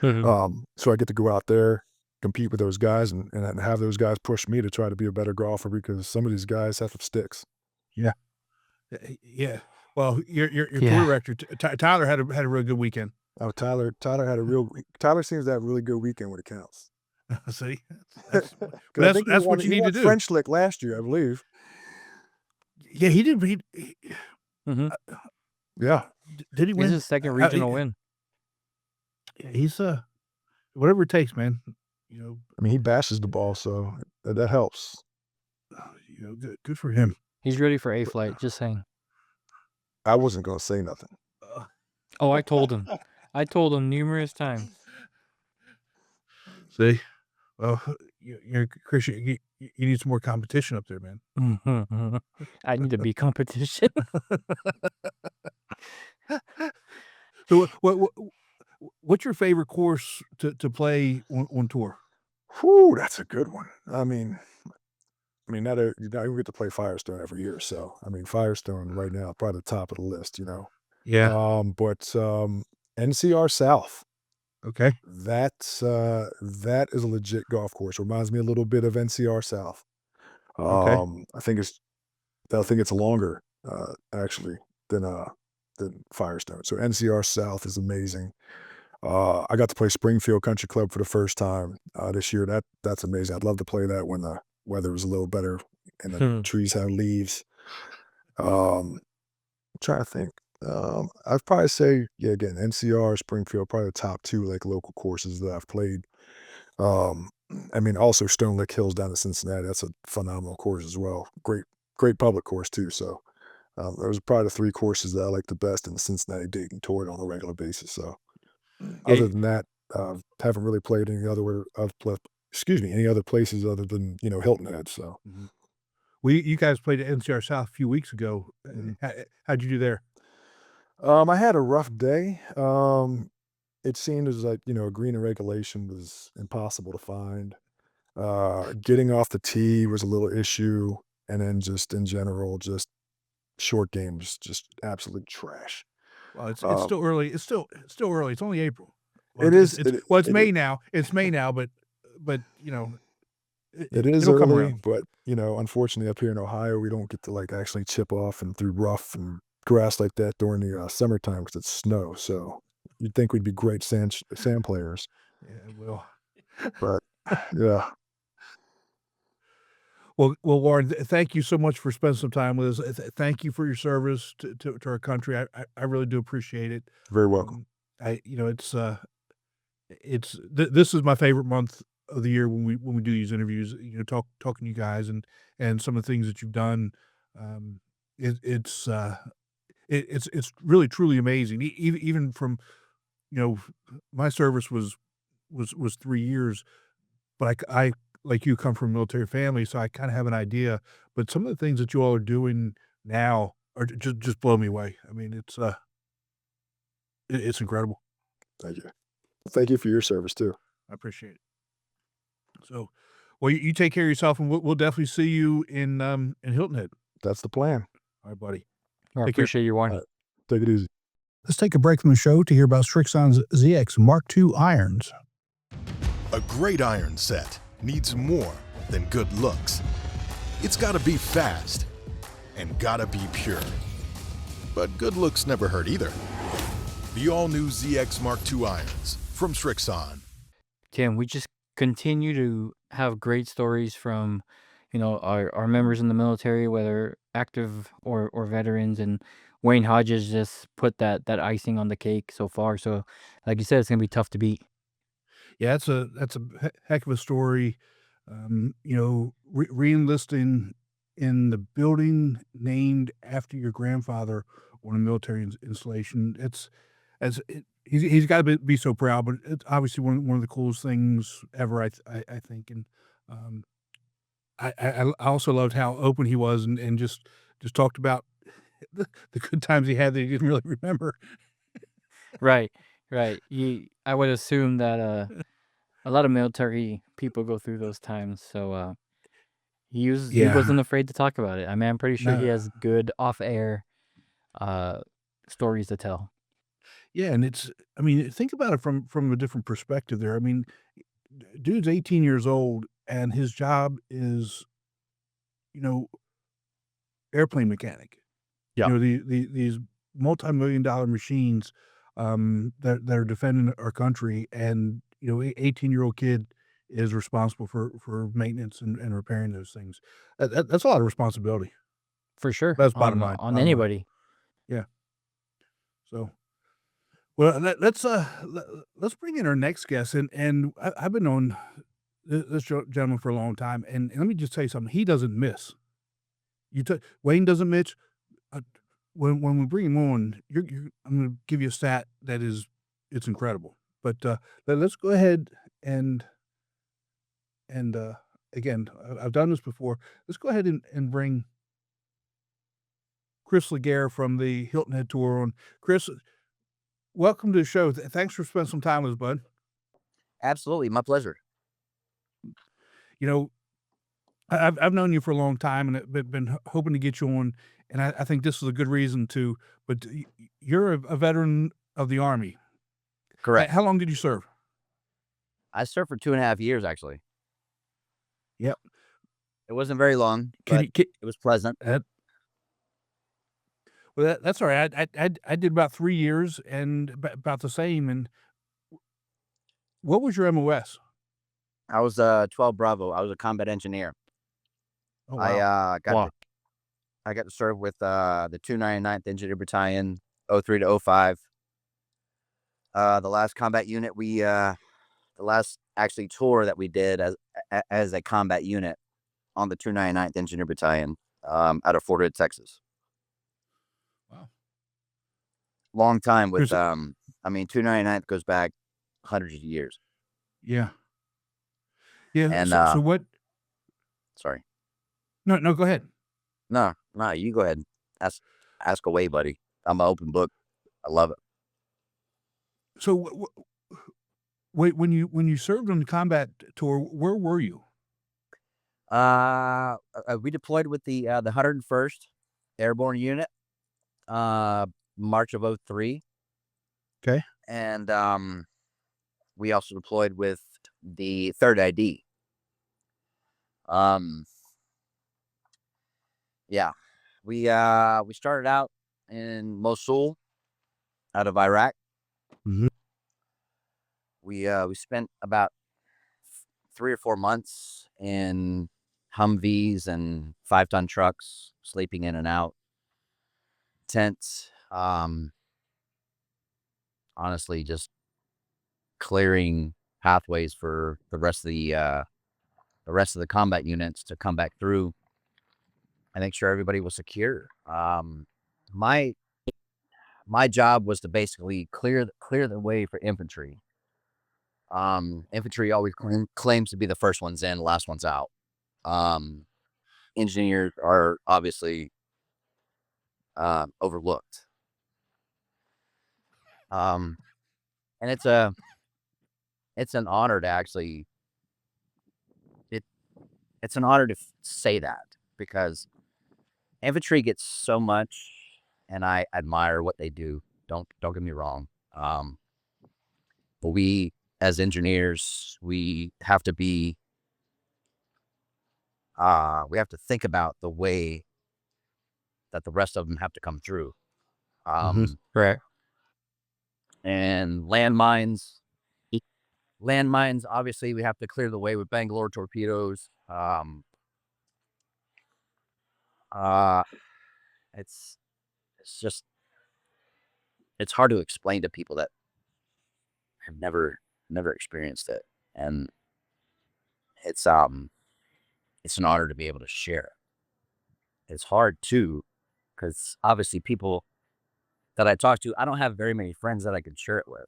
[SPEAKER 2] Mhm.
[SPEAKER 4] So I get to go out there, compete with those guys, and have those guys push me to try to be a better golfer because some of these guys have some sticks.
[SPEAKER 1] Yeah. Yeah. Well, your tour
[SPEAKER 2] Yeah.
[SPEAKER 1] director Tyler had a really good weekend.
[SPEAKER 4] Oh, Tyler seems to have a really good weekend when it counts.
[SPEAKER 1] See,
[SPEAKER 4] 'Cause I
[SPEAKER 1] that's
[SPEAKER 4] think
[SPEAKER 1] that's what you
[SPEAKER 4] he
[SPEAKER 1] need to
[SPEAKER 4] won
[SPEAKER 1] do.
[SPEAKER 4] French Lick last year, I believe.
[SPEAKER 1] Yeah, he did.
[SPEAKER 2] Mhm.
[SPEAKER 4] Yeah.
[SPEAKER 1] Did he
[SPEAKER 2] It's
[SPEAKER 1] win?
[SPEAKER 2] his second
[SPEAKER 1] Uh,
[SPEAKER 2] regional win.
[SPEAKER 1] He's whatever it takes, man.
[SPEAKER 4] I mean, he bashes the ball, so that helps.
[SPEAKER 1] Good for him.
[SPEAKER 2] He's ready for A flight. Just saying.
[SPEAKER 4] I wasn't gonna say nothing.
[SPEAKER 2] Oh, I told him. I told him numerous times.
[SPEAKER 1] See, well, you're Chris. You need some more competition up there, man.
[SPEAKER 2] I need to be competition.
[SPEAKER 1] So, what's your favorite course to play on tour?
[SPEAKER 4] Whew, that's a good one. That we get to play Firestone every year, so I mean, Firestone right now probably the top of the list.
[SPEAKER 1] Yeah.
[SPEAKER 4] But NCR South,
[SPEAKER 1] Okay.
[SPEAKER 4] that is a legit golf course. Reminds me a little bit of NCR South.
[SPEAKER 1] Okay.
[SPEAKER 4] I think it's longer actually than Firestone. So NCR South is amazing. I got to play Springfield Country Club for the first time this year. That's amazing. I'd love to play that when the weather was a little better and the trees had leaves. I'm trying to think. I'd probably say, yeah, again, NCR, Springfield, probably the top two like local courses that I've played. Also Stone Lick Hills down in Cincinnati. That's a phenomenal course as well. Great public course too. So Those are probably the 3 courses that I like the best in the Cincinnati-Dayton Tour on a regular basis. So
[SPEAKER 1] Yeah,
[SPEAKER 4] other than that, haven't really played any other any other places other than, Hilton Head. So
[SPEAKER 1] mhm. You guys played at NCR South a few weeks ago.
[SPEAKER 4] mhm.
[SPEAKER 1] How'd you do there?
[SPEAKER 4] I had a rough day. It seemed as like, green and regulation was impossible to find. Getting off the tee was a little issue, and then just in general, just short games, just absolute trash.
[SPEAKER 1] Well, it's
[SPEAKER 4] Um,
[SPEAKER 1] still early. It's still early. It's only April. Well,
[SPEAKER 4] it is
[SPEAKER 1] it's May now. It's May now, but
[SPEAKER 4] it is
[SPEAKER 1] it'll come
[SPEAKER 4] early,
[SPEAKER 1] around.
[SPEAKER 4] but unfortunately, up here in Ohio, we don't get to like actually chip off and through rough and grass like that during the summertime because it's snow. So you'd think we'd be great sand players,
[SPEAKER 1] Yeah, it will.
[SPEAKER 4] but yeah,
[SPEAKER 1] Well, Warren, thank you so much for spending some time with us. Thank you for your service to our country. I really do appreciate it.
[SPEAKER 4] very welcome.
[SPEAKER 1] Um, this is my favorite month of the year when we do these interviews. Talking to you guys and some of the things that you've done. Um, it, it's uh, it's really truly amazing. Even from you know my service was 3 years, but I like you come from a military family, so I kind of have an idea. But some of the things that you all are doing now are just blow me away. I mean, it's incredible.
[SPEAKER 4] Thank you. Thank you for your service too.
[SPEAKER 1] I appreciate it. So, well, you take care of yourself, and we'll definitely see you in Hilton Head.
[SPEAKER 4] That's the plan.
[SPEAKER 1] All right, buddy.
[SPEAKER 2] I
[SPEAKER 1] Take care.
[SPEAKER 2] appreciate you, Warren.
[SPEAKER 4] All right. Take it easy.
[SPEAKER 1] Let's take a break from the show to hear about Strixon's ZX Mark II irons.
[SPEAKER 5] A great iron set needs more than good looks. It's gotta be fast and gotta be pure. But good looks never hurt either. The all-new ZX Mark II irons from Strixon.
[SPEAKER 2] Tim, we just continue to have great stories from, our members in the military, whether active or veterans, and Wayne Hodges just put that icing on the cake so far. So, like you said, it's gonna be tough to beat.
[SPEAKER 1] Yeah, that's a heck of a story. Re-enlisting in the building named after your grandfather on a military installation. He's got to be so proud, but it's obviously one of the coolest things ever. I think, and um, I also loved how open he was and just talked about the good times he had that he didn't really remember.
[SPEAKER 2] Right, right. I would assume that a lot of military people go through those times. So he
[SPEAKER 1] Yeah,
[SPEAKER 2] wasn't afraid to talk about it. I mean, I'm pretty sure he
[SPEAKER 1] no,
[SPEAKER 2] has good off-air uh stories to tell.
[SPEAKER 1] yeah, and I mean, think about it from a different perspective there. I mean, dude's 18 years old and his job is, you know, airplane mechanic.
[SPEAKER 2] Yeah,
[SPEAKER 1] These multi-million-dollar machines, that are defending our country, and, 18-year-old kid is responsible for maintenance and repairing those things. That's a lot of responsibility.
[SPEAKER 2] for sure.
[SPEAKER 1] That's
[SPEAKER 2] On
[SPEAKER 1] bottom line.
[SPEAKER 2] anybody.
[SPEAKER 1] Yeah. So, well, let's bring in our next guest, and I've been on this gentleman for a long time, and let me just tell you something, he doesn't miss. Wayne doesn't miss. Uh, when we bring him on, I'm gonna give you a stat that it's incredible. But, let's go ahead and again, I've done this before. Let's go ahead and bring Chris Legare from the Hilton Head Tour on. Chris, welcome to the show. Thanks for spending some time with us, bud.
[SPEAKER 6] Absolutely, my pleasure.
[SPEAKER 1] You know, I've known you for a long time, and been hoping to get you on, and I think this is a good reason to. But you're a veteran of the Army.
[SPEAKER 6] Correct.
[SPEAKER 1] How long did you serve?
[SPEAKER 6] I served for 2.5 years, actually.
[SPEAKER 1] Yep.
[SPEAKER 6] It wasn't very long, but it was pleasant.
[SPEAKER 1] Well, that's all right. I did about 3 years and about the same. And what was your MOS?
[SPEAKER 6] I was 12 Bravo. I was a combat engineer.
[SPEAKER 1] Oh,
[SPEAKER 6] I
[SPEAKER 1] wow.
[SPEAKER 6] got
[SPEAKER 2] Wow.
[SPEAKER 6] I got to serve with the 299th Engineer Battalion, 03 to 05. The last combat unit the last actually tour that we did as a combat unit on the 299th Engineer Battalion out of Fort Hood, Texas. long time with,
[SPEAKER 1] There's-
[SPEAKER 6] I mean, 299th goes back hundreds of years.
[SPEAKER 1] Yeah. Yeah.
[SPEAKER 6] And,
[SPEAKER 1] So what?
[SPEAKER 6] sorry.
[SPEAKER 1] No, go ahead.
[SPEAKER 6] No, you go ahead. Ask away, buddy. I'm an open book. I love it.
[SPEAKER 1] So wait, when you served on the combat tour, where were you?
[SPEAKER 6] We deployed with the 101st Airborne Unit, March of 03.
[SPEAKER 1] Okay.
[SPEAKER 6] And we also deployed with the 3rd ID. Yeah, we started out in Mosul, out of Iraq.
[SPEAKER 1] Mhm.
[SPEAKER 6] We spent about 3 or 4 months in Humvees and 5-ton trucks, sleeping in and out, tents. Honestly, just clearing pathways for the rest of the combat units to come back through and make sure everybody was secure. My job was to basically clear the way for infantry. Infantry always claims to be the first ones in, last ones out. Engineers are obviously overlooked. And it's an honor to actually it's an honor to say that, because infantry gets so much, and I admire what they do. Don't get me wrong. But we, as engineers, we have to be, we have to think about the way that the rest of them have to come through.
[SPEAKER 2] Right.
[SPEAKER 6] And landmines, obviously, we have to clear the way with Bangalore torpedoes. It's just, it's hard to explain to people that have never experienced it, and it's an honor to be able to share it. It's hard too, because obviously people that I talk to, I don't have very many friends that I can share it with.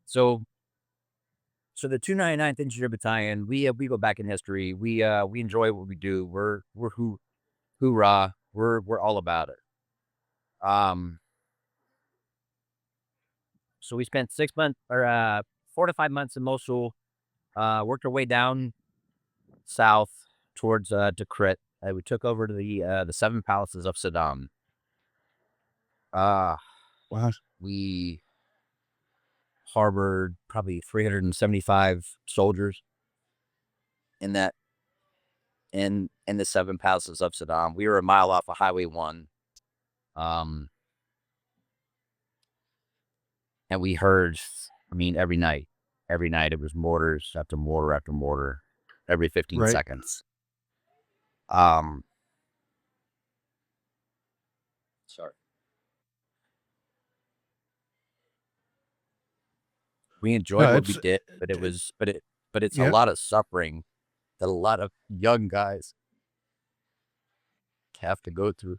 [SPEAKER 6] So the 299th Infantry Battalion, we go back in history. We enjoy what we do. We're hoorah. We're all about it. So we spent 6 months or 4 to 5 months in Mosul. Worked our way down south towards Tikrit. We took over to the 7 palaces of Saddam.
[SPEAKER 1] Wow.
[SPEAKER 6] We harbored probably 375 soldiers in the 7 palaces of Saddam. We were a mile off of Highway 1. And we heard, I mean, every night it was mortars after mortar after mortar, every 15 seconds. Sorry. We enjoyed what we did, but it's a lot of suffering that a lot of young guys have to go through.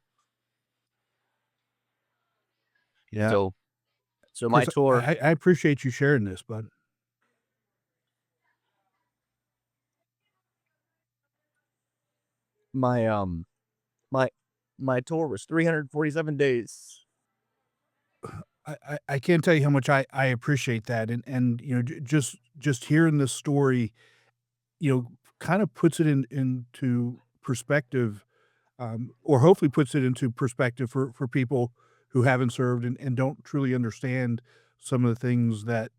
[SPEAKER 1] Yeah.
[SPEAKER 6] So my tour.
[SPEAKER 1] I appreciate you sharing this, bud.
[SPEAKER 6] My tour was 347 days.
[SPEAKER 1] I can't tell you how much I appreciate that, and you know, just hearing this story, you know, kind of puts it into perspective, or hopefully puts it into perspective for people who haven't served and don't truly understand some of the things that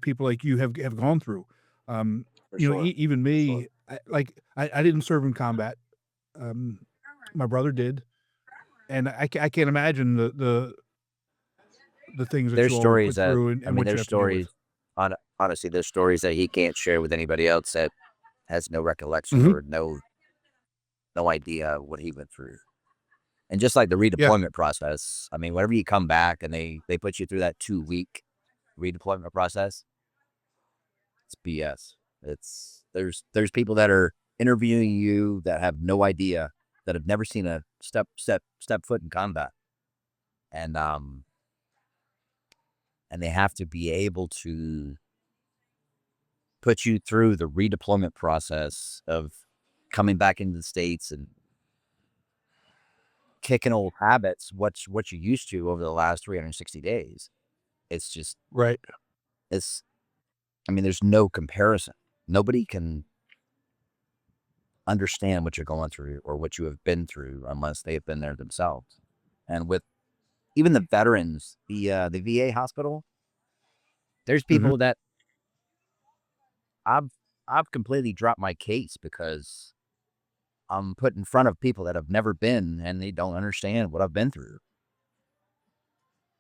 [SPEAKER 1] people like you have gone through. You know, even me, I didn't serve in combat. My brother did, and I can't imagine the things that
[SPEAKER 6] There's
[SPEAKER 1] you all
[SPEAKER 6] stories
[SPEAKER 1] put
[SPEAKER 6] that,
[SPEAKER 1] through and
[SPEAKER 6] I mean,
[SPEAKER 1] what you
[SPEAKER 6] there's
[SPEAKER 1] have to deal with.
[SPEAKER 6] stories, honestly, there's stories that he can't share with anybody else that has no recollection or no idea what he went through. And just like the redeployment process, I mean, whenever you come back and they put you through that 2-week redeployment process, it's BS. There's people that are interviewing you that have no idea that have never seen a step foot in combat, and they have to be able to put you through the redeployment process of coming back into the States and kicking old habits, what you used to over the last 360 days. It's just,
[SPEAKER 1] Right.
[SPEAKER 6] I mean, there's no comparison. Nobody can understand what you're going through or what you have been through unless they've been there themselves. And with even the veterans, the VA hospital, there's people that I've completely dropped my case because I'm put in front of people that have never been and they don't understand what I've been through.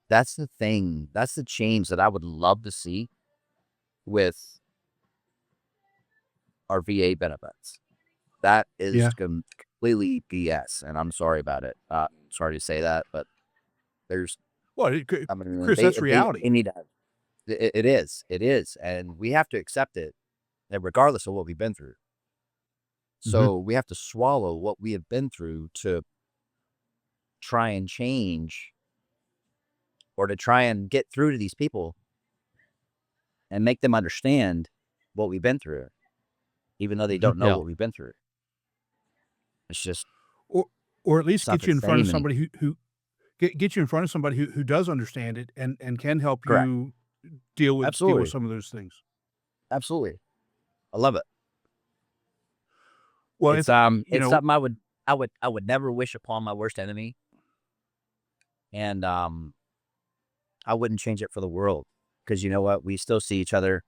[SPEAKER 6] That's the thing. That's the change that I would love to see with our VA benefits. That is completely BS, and I'm sorry about it. Sorry to say that, but there's.
[SPEAKER 1] Well,
[SPEAKER 6] I mean,
[SPEAKER 1] Chris, that's reality.
[SPEAKER 6] They need to. It is, and we have to accept it, regardless of what we've been through. So we have to swallow what we have been through to try and change, or to try and get through to these people and make them understand what we've been through, even though they don't know what we've been through. It's just,
[SPEAKER 1] or at least get you in front of somebody who get you in front of somebody who does understand it and can help you deal with some of those things.
[SPEAKER 6] Absolutely, I love it.
[SPEAKER 1] Well,
[SPEAKER 6] it's something I would never wish upon my worst enemy, and I wouldn't change it for the world, because you know what, we still see each other,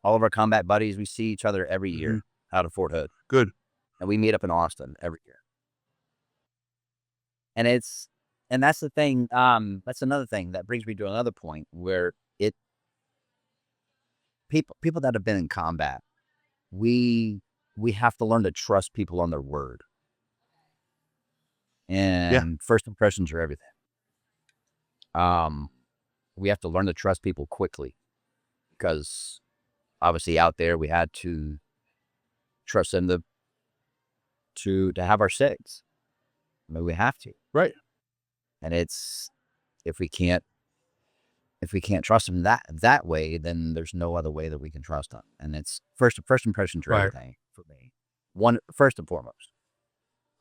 [SPEAKER 6] all of our combat buddies. We see each other every year out of Fort Hood.
[SPEAKER 1] Good.
[SPEAKER 6] And we meet up in Austin every year. And that's the thing. That's another thing that brings me to another point where people that have been in combat, we have to learn to trust people on their word. And first impressions are everything. We have to learn to trust people quickly, because obviously out there we had to trust them to have our SIGs. I mean, we have to.
[SPEAKER 1] Right.
[SPEAKER 6] And if we can't trust them that way, then there's no other way that we can trust them. And it's first impressions are everything for me. First and foremost.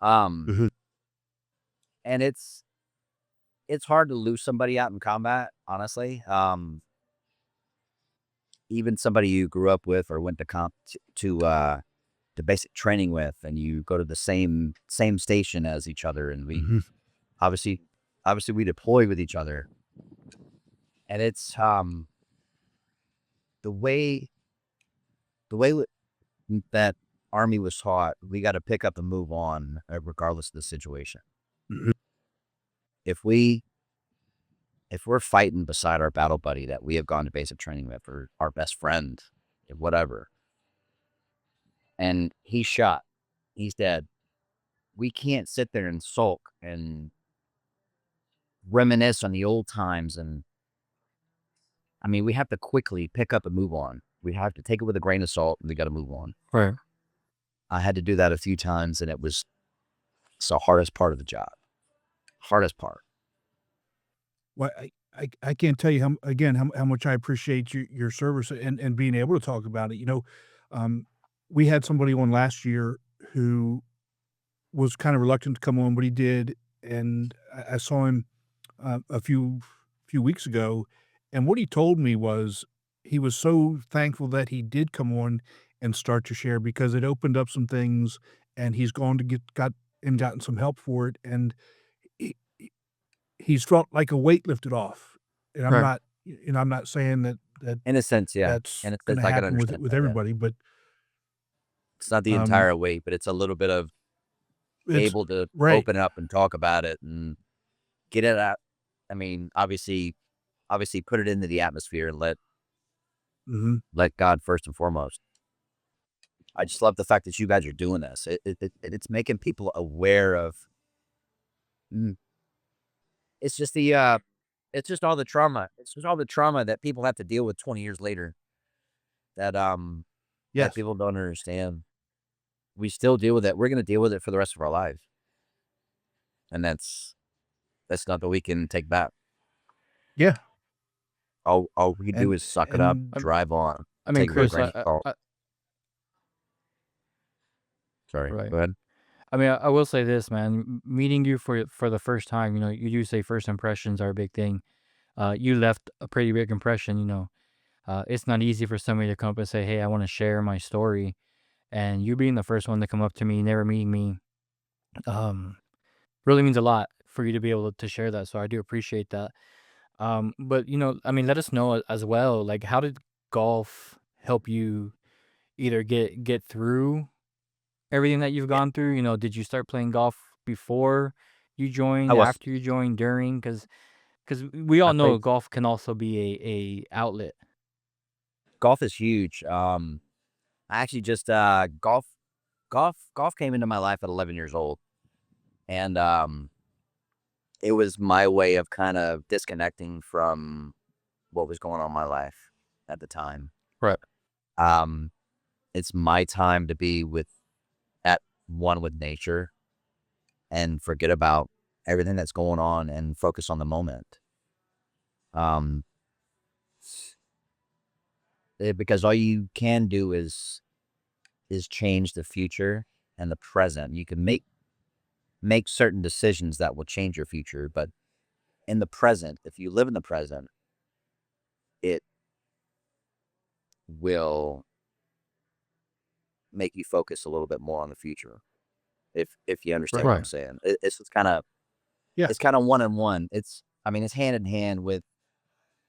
[SPEAKER 6] And it's hard to lose somebody out in combat, honestly. Even somebody you grew up with or went to basic training with, and you go to the same station as each other, and we obviously we deploy with each other, and it's the way that Army was taught, we got to pick up and move on regardless of the situation. If we're fighting beside our battle buddy that we have gone to basic training with, or our best friend, whatever, and he's shot, he's dead, we can't sit there and sulk and reminisce on the old times. And I mean, we have to quickly pick up and move on. We have to take it with a grain of salt, and we got to move on.
[SPEAKER 2] Right.
[SPEAKER 6] I had to do that a few times, and it's the hardest part of the job. Hardest part.
[SPEAKER 1] Well, I can't tell you how much I appreciate your service and being able to talk about it. You know, we had somebody on last year who was kind of reluctant to come on, but he did, and I saw him a few weeks ago, and what he told me was he was so thankful that he did come on and start to share, because it opened up some things, and he's gone to gotten some help for it, and he's felt like a weight lifted off. And I'm not saying that
[SPEAKER 6] in a sense,
[SPEAKER 1] that's
[SPEAKER 6] in a
[SPEAKER 1] going
[SPEAKER 6] sense,
[SPEAKER 1] to
[SPEAKER 6] I can
[SPEAKER 1] happen
[SPEAKER 6] understand
[SPEAKER 1] with
[SPEAKER 6] that,
[SPEAKER 1] everybody, but
[SPEAKER 6] it's not the entire weight, but it's a little bit of able to open up and talk about it and get it out. I mean, obviously put it into the atmosphere and let God first and foremost. I just love the fact that you guys are doing this. It's making people aware of. It's just it's just all the trauma. It's just all the trauma that people have to deal with 20 years later. That that people don't understand. We still deal with it. We're going to deal with it for the rest of our lives. and that's nothing we can take back.
[SPEAKER 1] Yeah.
[SPEAKER 6] All we can do is suck it up,
[SPEAKER 1] and
[SPEAKER 6] drive on.
[SPEAKER 2] I mean,
[SPEAKER 6] Take it with a
[SPEAKER 2] Chris,
[SPEAKER 6] grain of salt. Sorry,
[SPEAKER 2] Right.
[SPEAKER 6] go ahead.
[SPEAKER 2] I mean, I will say this, man. Meeting you for the first time, you know, you do say first impressions are a big thing. You left a pretty big impression. You know, it's not easy for somebody to come up and say, "Hey, I want to share my story," and you being the first one to come up to me, never meeting me, really means a lot for you to be able to share that. So I do appreciate that. But you know, I mean, let us know as well. Like, how did golf help you either get through everything that you've gone through? You know, did you start playing golf before you
[SPEAKER 6] I
[SPEAKER 2] joined,
[SPEAKER 6] was
[SPEAKER 2] after you joined, during? Because we all
[SPEAKER 6] I
[SPEAKER 2] know
[SPEAKER 6] played
[SPEAKER 2] golf can also be a outlet.
[SPEAKER 6] golf is huge. I actually just golf came into my life at 11 years old, and it was my way of kind of disconnecting from what was going on in my life at the time.
[SPEAKER 2] Right.
[SPEAKER 6] It's my time to be at one with nature and forget about everything that's going on and focus on the moment. Because all you can do is change the future and the present. You can make certain decisions that will change your future, but in the present, if you live in the present, it will make you focus a little bit more on the future. If you understand what I'm
[SPEAKER 2] Right.
[SPEAKER 6] saying, it's just kind of
[SPEAKER 1] Yeah.
[SPEAKER 6] it's kind of one on one. It's hand in hand with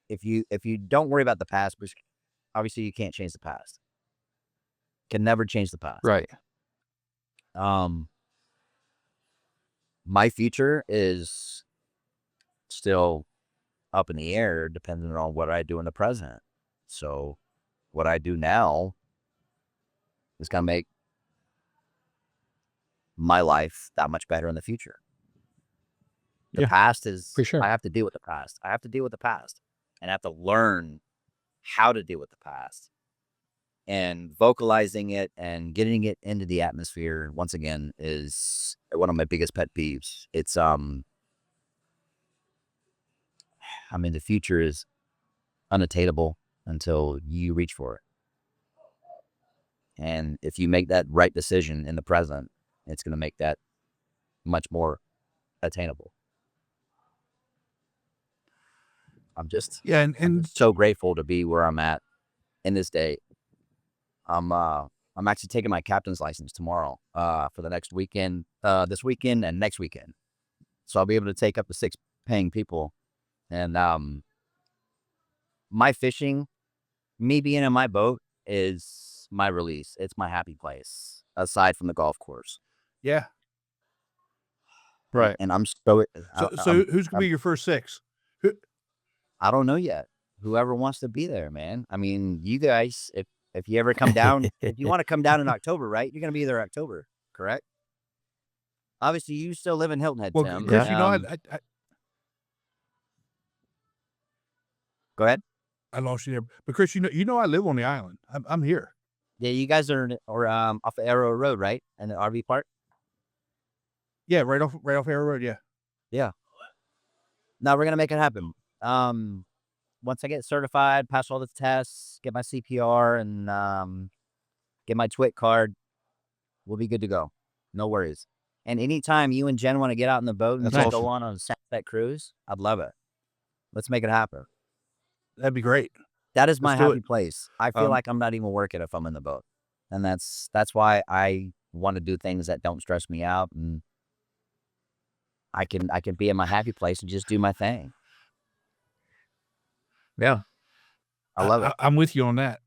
[SPEAKER 6] if you don't worry about the past, because obviously you can't change the past. Can never change the past.
[SPEAKER 2] Right.
[SPEAKER 6] My future is still up in the air, depending on what I do in the present. So, what I do now is gonna make my life that much better in the future. The
[SPEAKER 2] Yeah,
[SPEAKER 6] past is
[SPEAKER 2] for sure.
[SPEAKER 6] I have to deal with the past. I have to deal with the past, and I have to learn how to deal with the past. And vocalizing it and getting it into the atmosphere once again is one of my biggest pet peeves. It's the future is unattainable until you reach for it. And if you make that right decision in the present, it's going to make that much more attainable. I'm just so grateful to be where I'm at in this day. I'm actually taking my captain's license tomorrow for the next weekend, this weekend and next weekend. So I'll be able to take up to 6 paying people. And my fishing, me being in my boat, is my release. It's my happy place, aside from the golf course.
[SPEAKER 1] Yeah.
[SPEAKER 2] Right.
[SPEAKER 6] And I'm so
[SPEAKER 1] So who's gonna be your first 6?
[SPEAKER 6] I don't know yet. Whoever wants to be there, man. I mean, you guys, if you ever come down, if you want to come down in October, right? You're gonna be there October, correct? Obviously, you still live in Hilton Head,
[SPEAKER 1] Well,
[SPEAKER 6] Tim.
[SPEAKER 1] Chris, you know, I
[SPEAKER 6] Go ahead.
[SPEAKER 1] I lost you there, but Chris, you know, I live on the island. I'm here.
[SPEAKER 6] Yeah, you guys are off of Arrow Road, right? And the RV park.
[SPEAKER 1] Yeah, right off Arrow Road. Yeah.
[SPEAKER 6] Yeah. No, we're gonna make it happen. Once I get certified, pass all the tests, get my CPR, and get my TWIC card, we'll be good to go. No worries. And anytime you and Jen want to get out in the boat and
[SPEAKER 1] That's
[SPEAKER 6] just
[SPEAKER 1] awesome.
[SPEAKER 6] go on a sunset cruise, I'd love it. Let's make it happen.
[SPEAKER 1] That'd be great.
[SPEAKER 6] That is my
[SPEAKER 1] Let's do
[SPEAKER 6] happy
[SPEAKER 1] it.
[SPEAKER 6] place. I feel like I'm not even working if I'm in the boat, and that's why I want to do things that don't stress me out, and I can be in my happy place and just do my thing.
[SPEAKER 2] Yeah.
[SPEAKER 6] I love it.
[SPEAKER 1] I'm with you on that.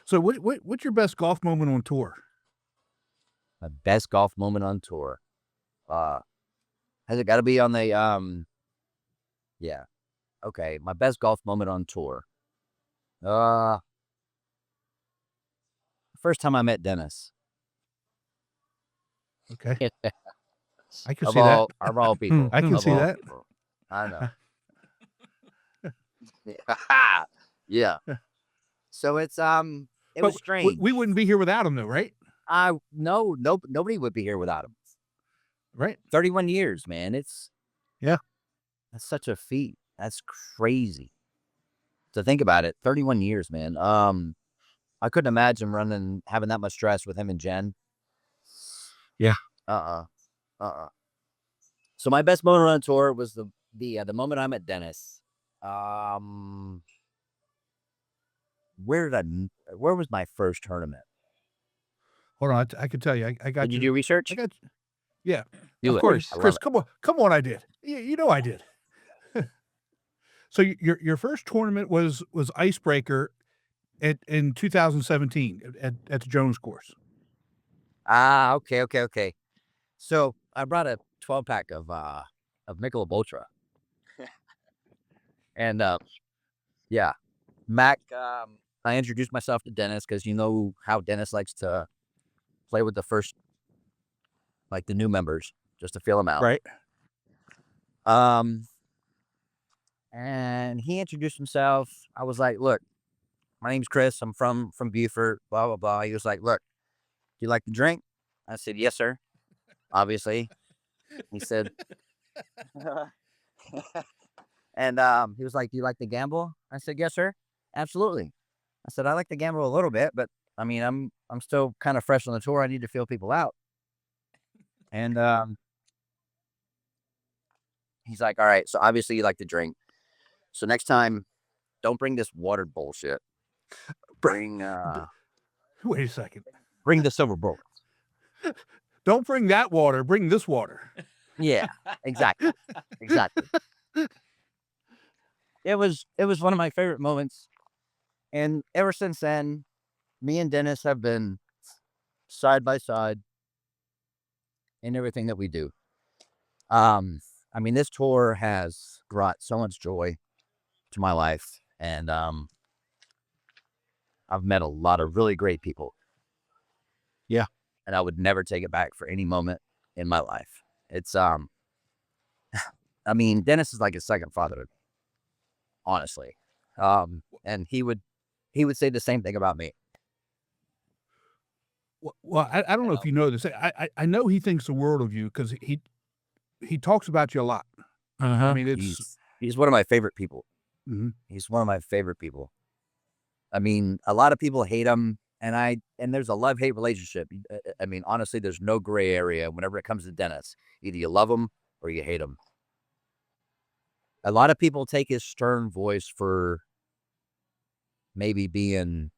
[SPEAKER 1] So what's your best golf moment on tour?
[SPEAKER 6] My best golf moment on tour. Has it got to be on the yeah. Okay, my best golf moment on tour. First time I met Dennis.
[SPEAKER 1] Okay, I can
[SPEAKER 6] Of
[SPEAKER 1] see that.
[SPEAKER 6] all people.
[SPEAKER 1] I can
[SPEAKER 6] Of
[SPEAKER 1] see
[SPEAKER 6] all
[SPEAKER 1] that.
[SPEAKER 6] people. I know. Yeah. So it was strange.
[SPEAKER 1] We wouldn't be here without him, though, right?
[SPEAKER 6] No, nobody would be here without him.
[SPEAKER 1] Right.
[SPEAKER 6] 31 years, man.
[SPEAKER 1] Yeah.
[SPEAKER 6] That's such a feat. That's crazy to think about it. 31 years, man. I couldn't imagine having that much stress with him and Jen.
[SPEAKER 1] Yeah.
[SPEAKER 6] So my best moment on tour was the moment I met Dennis. Where was my first tournament?
[SPEAKER 1] Hold on, I can tell you. I got
[SPEAKER 6] Did you do research?
[SPEAKER 1] I got yeah.
[SPEAKER 6] Do
[SPEAKER 1] Of
[SPEAKER 6] it.
[SPEAKER 1] course,
[SPEAKER 6] I love
[SPEAKER 1] Chris.
[SPEAKER 6] it.
[SPEAKER 1] Come on, I did. You know I did. So your first tournament was Icebreaker in 2017 at the Jones course.
[SPEAKER 6] Okay. So I brought a 12-pack of Michelob Ultra, and yeah, Mac. I introduced myself to Dennis because you know how Dennis likes to play with the first, like the new members, just to feel them out.
[SPEAKER 1] Right.
[SPEAKER 6] And he introduced himself. I was like, "Look, my name's Chris. I'm from Beaufort. Blah blah blah." He was like, "Look, do you like to drink?" I said, "Yes, sir." Obviously, he said, and he was like, "Do you like to gamble?" I said, "Yes, sir. Absolutely." I said, "I like to gamble a little bit, but I mean, I'm still kind of fresh on the tour. I need to feel people out." And he's like, "All right. So obviously you like to drink. So next time, don't bring this water bullshit. Bring
[SPEAKER 1] Wait a second.
[SPEAKER 6] bring the silver bullet."
[SPEAKER 1] Don't bring that water. Bring this water.
[SPEAKER 6] Yeah, exactly. It was one of my favorite moments. And ever since then, me and Dennis have been side by side in everything that we do. I mean, this tour has brought so much joy to my life, and I've met a lot of really great people.
[SPEAKER 1] Yeah.
[SPEAKER 6] And I would never take it back for any moment in my life. It's I mean, Dennis is like a second father to me, honestly. And he would say the same thing about me.
[SPEAKER 1] Well, I don't know if you know this. I know he thinks the world of you because he talks about you a lot. I mean,
[SPEAKER 6] He's one of my favorite people.
[SPEAKER 1] Mhm.
[SPEAKER 6] He's one of my favorite people. I mean, a lot of people hate him, and there's a love-hate relationship. I mean, honestly, there's no gray area whenever it comes to Dennis. Either you love him or you hate him. A lot of people take his stern voice for maybe being